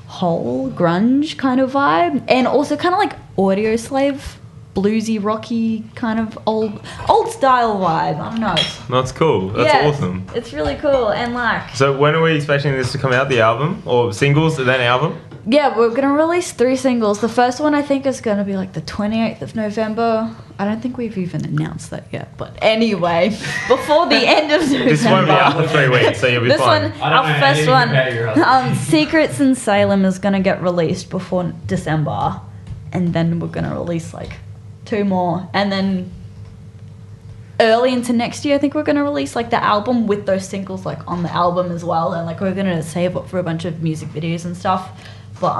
whole grunge kind of vibe, and also kind of Audio Slave, bluesy rocky kind of old style vibe. I don't know. That's cool. That's awesome. It's really cool, and So when are we expecting this to come out? The album or singles and then album? Yeah, we're going to release 3 singles. The first one I think is going to be the 28th of November. I don't think we've even announced that yet. But anyway, before the end of November. This won't be out for 3 weeks, so you'll be fine. This one, our first one, Secrets in Salem is going to get released before December. And then we're going to release 2 more. And then early into next year, I think we're going to release the album with those singles on the album as well. And we're going to save up for a bunch of music videos and stuff. But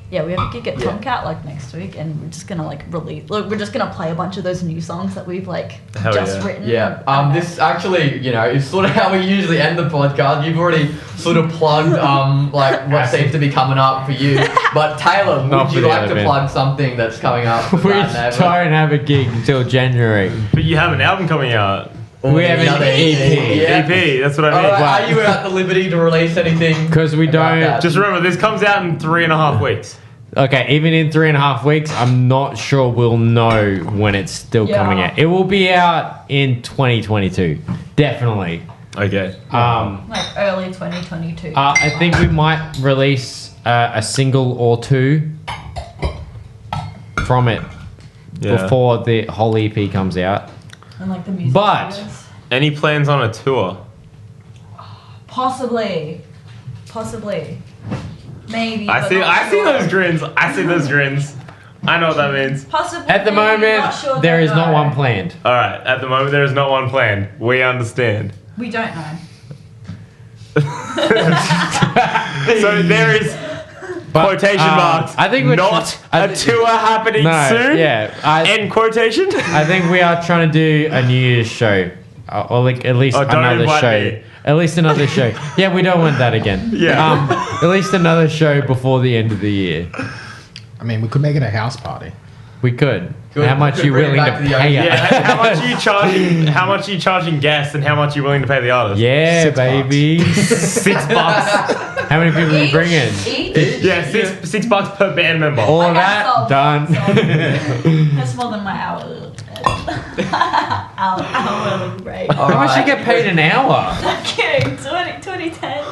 yeah, we have a gig at Tomcat next week, and we're just gonna release. We're just gonna play a bunch of those new songs that we've written. Yeah. This actually, is sort of how we usually end the podcast. You've already sort of plugged what seems to be coming up for you. But Taylor, would you like to plug something that's coming up? We try and have a gig until January. But you have an album coming out. We have an EP. Yeah. EP, that's what I mean. Are you at the liberty to release anything? Because we don't. that? Just remember, this comes out in 3.5 weeks. Okay, even in 3.5 weeks, I'm not sure we'll know when it's still coming out. It will be out in 2022, definitely. Okay. Early 2022. I think we might release a single or 2 from it before the whole EP comes out. And the music But videos. Any plans on a tour? Possibly. Maybe. I see those grins. I know what that means. Possibly. at the moment, there is not one planned. All right. At the moment, there is not one planned. We understand. We don't know. So there is quotation marks. I think we're not a tour happening soon. Yeah. End quotation. I think we are trying to do a New Year's show, or at least another show. Me. At least another show. Yeah, we don't want that again. Yeah. At least another show before the end of the year. I mean, we could make it a house party. We could. Good. How much are you willing to pay us? Yeah. How much are you charging? How much are you charging guests, and how much are you willing to pay the artist? Yeah, $6. baby. $6. How many people are you bringing? Each? Yeah, $6 per band member. All of Okay, that sold. done. That's more than my hourly rate. How much you get paid an hour? I'm kidding. 2010.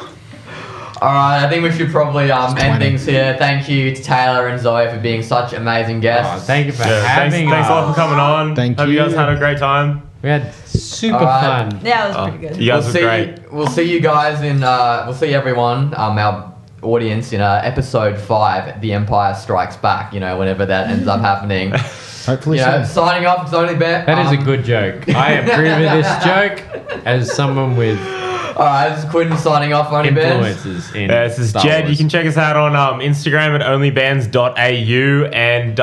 Alright, I think we should probably end 20. things here. Thank you to Taylor and Zoe for being such amazing guests. Thank you for Yeah, having thanks a lot us. for coming on. Thank Hope you you. guys had a great time. We had super Alright. fun. Yeah, it was pretty good. You guys were great. We'll see you guys in. We'll see everyone, our audience, in episode 5. The Empire Strikes Back. Whenever that ends up happening. Hopefully soon. Signing off. It's only Bear. That is a good joke. I approve of this joke as someone with Alright, this is Quinn signing off. Only Bear. influences in This is Star Jed. Wars. You can check us out on Instagram at onlybands.au and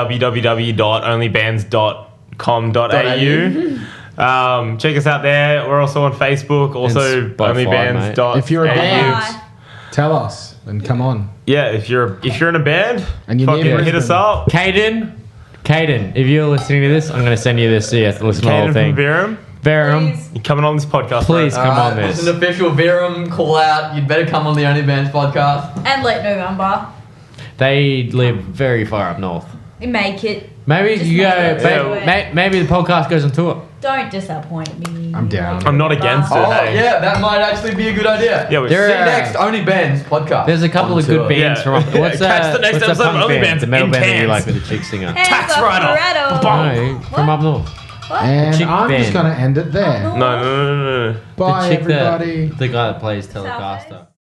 www.onlybands.com.au. Check us out there. We're also on Facebook. Also And Spotify, onlybands.au. If you're a band, Bye. tell us and come on. Yeah, if you're in a band, And you're fucking near hit us Brisbane. up. Caden, if you're listening to this, I'm going to send you this so you have to listen to the whole Caden thing. from Verum, Please. you coming on this podcast? Please bro? come on This this. is an official Verum call out. You'd better come on the OnlyBands podcast. And late November. They live very far up north. Make it. Maybe Just you go. make it. Maybe the podcast goes on tour. Don't disappoint me. I'm down. I'm not against it. Oh, Hey. yeah, that might actually be a good idea. Yeah, we There See you are- next OnlyBands podcast. There's a couple On of good tour. bands Yeah. from up. What's Catch the next what's episode of punk band? OnlyBands The metal in band that you Cairns. like with the chick singer. Hands Tax up, write-off. Loretto. No, from up north. And Chick I'm just band. going to end it there. Oh, No. Bye, the chick everybody. the guy that plays Telecaster.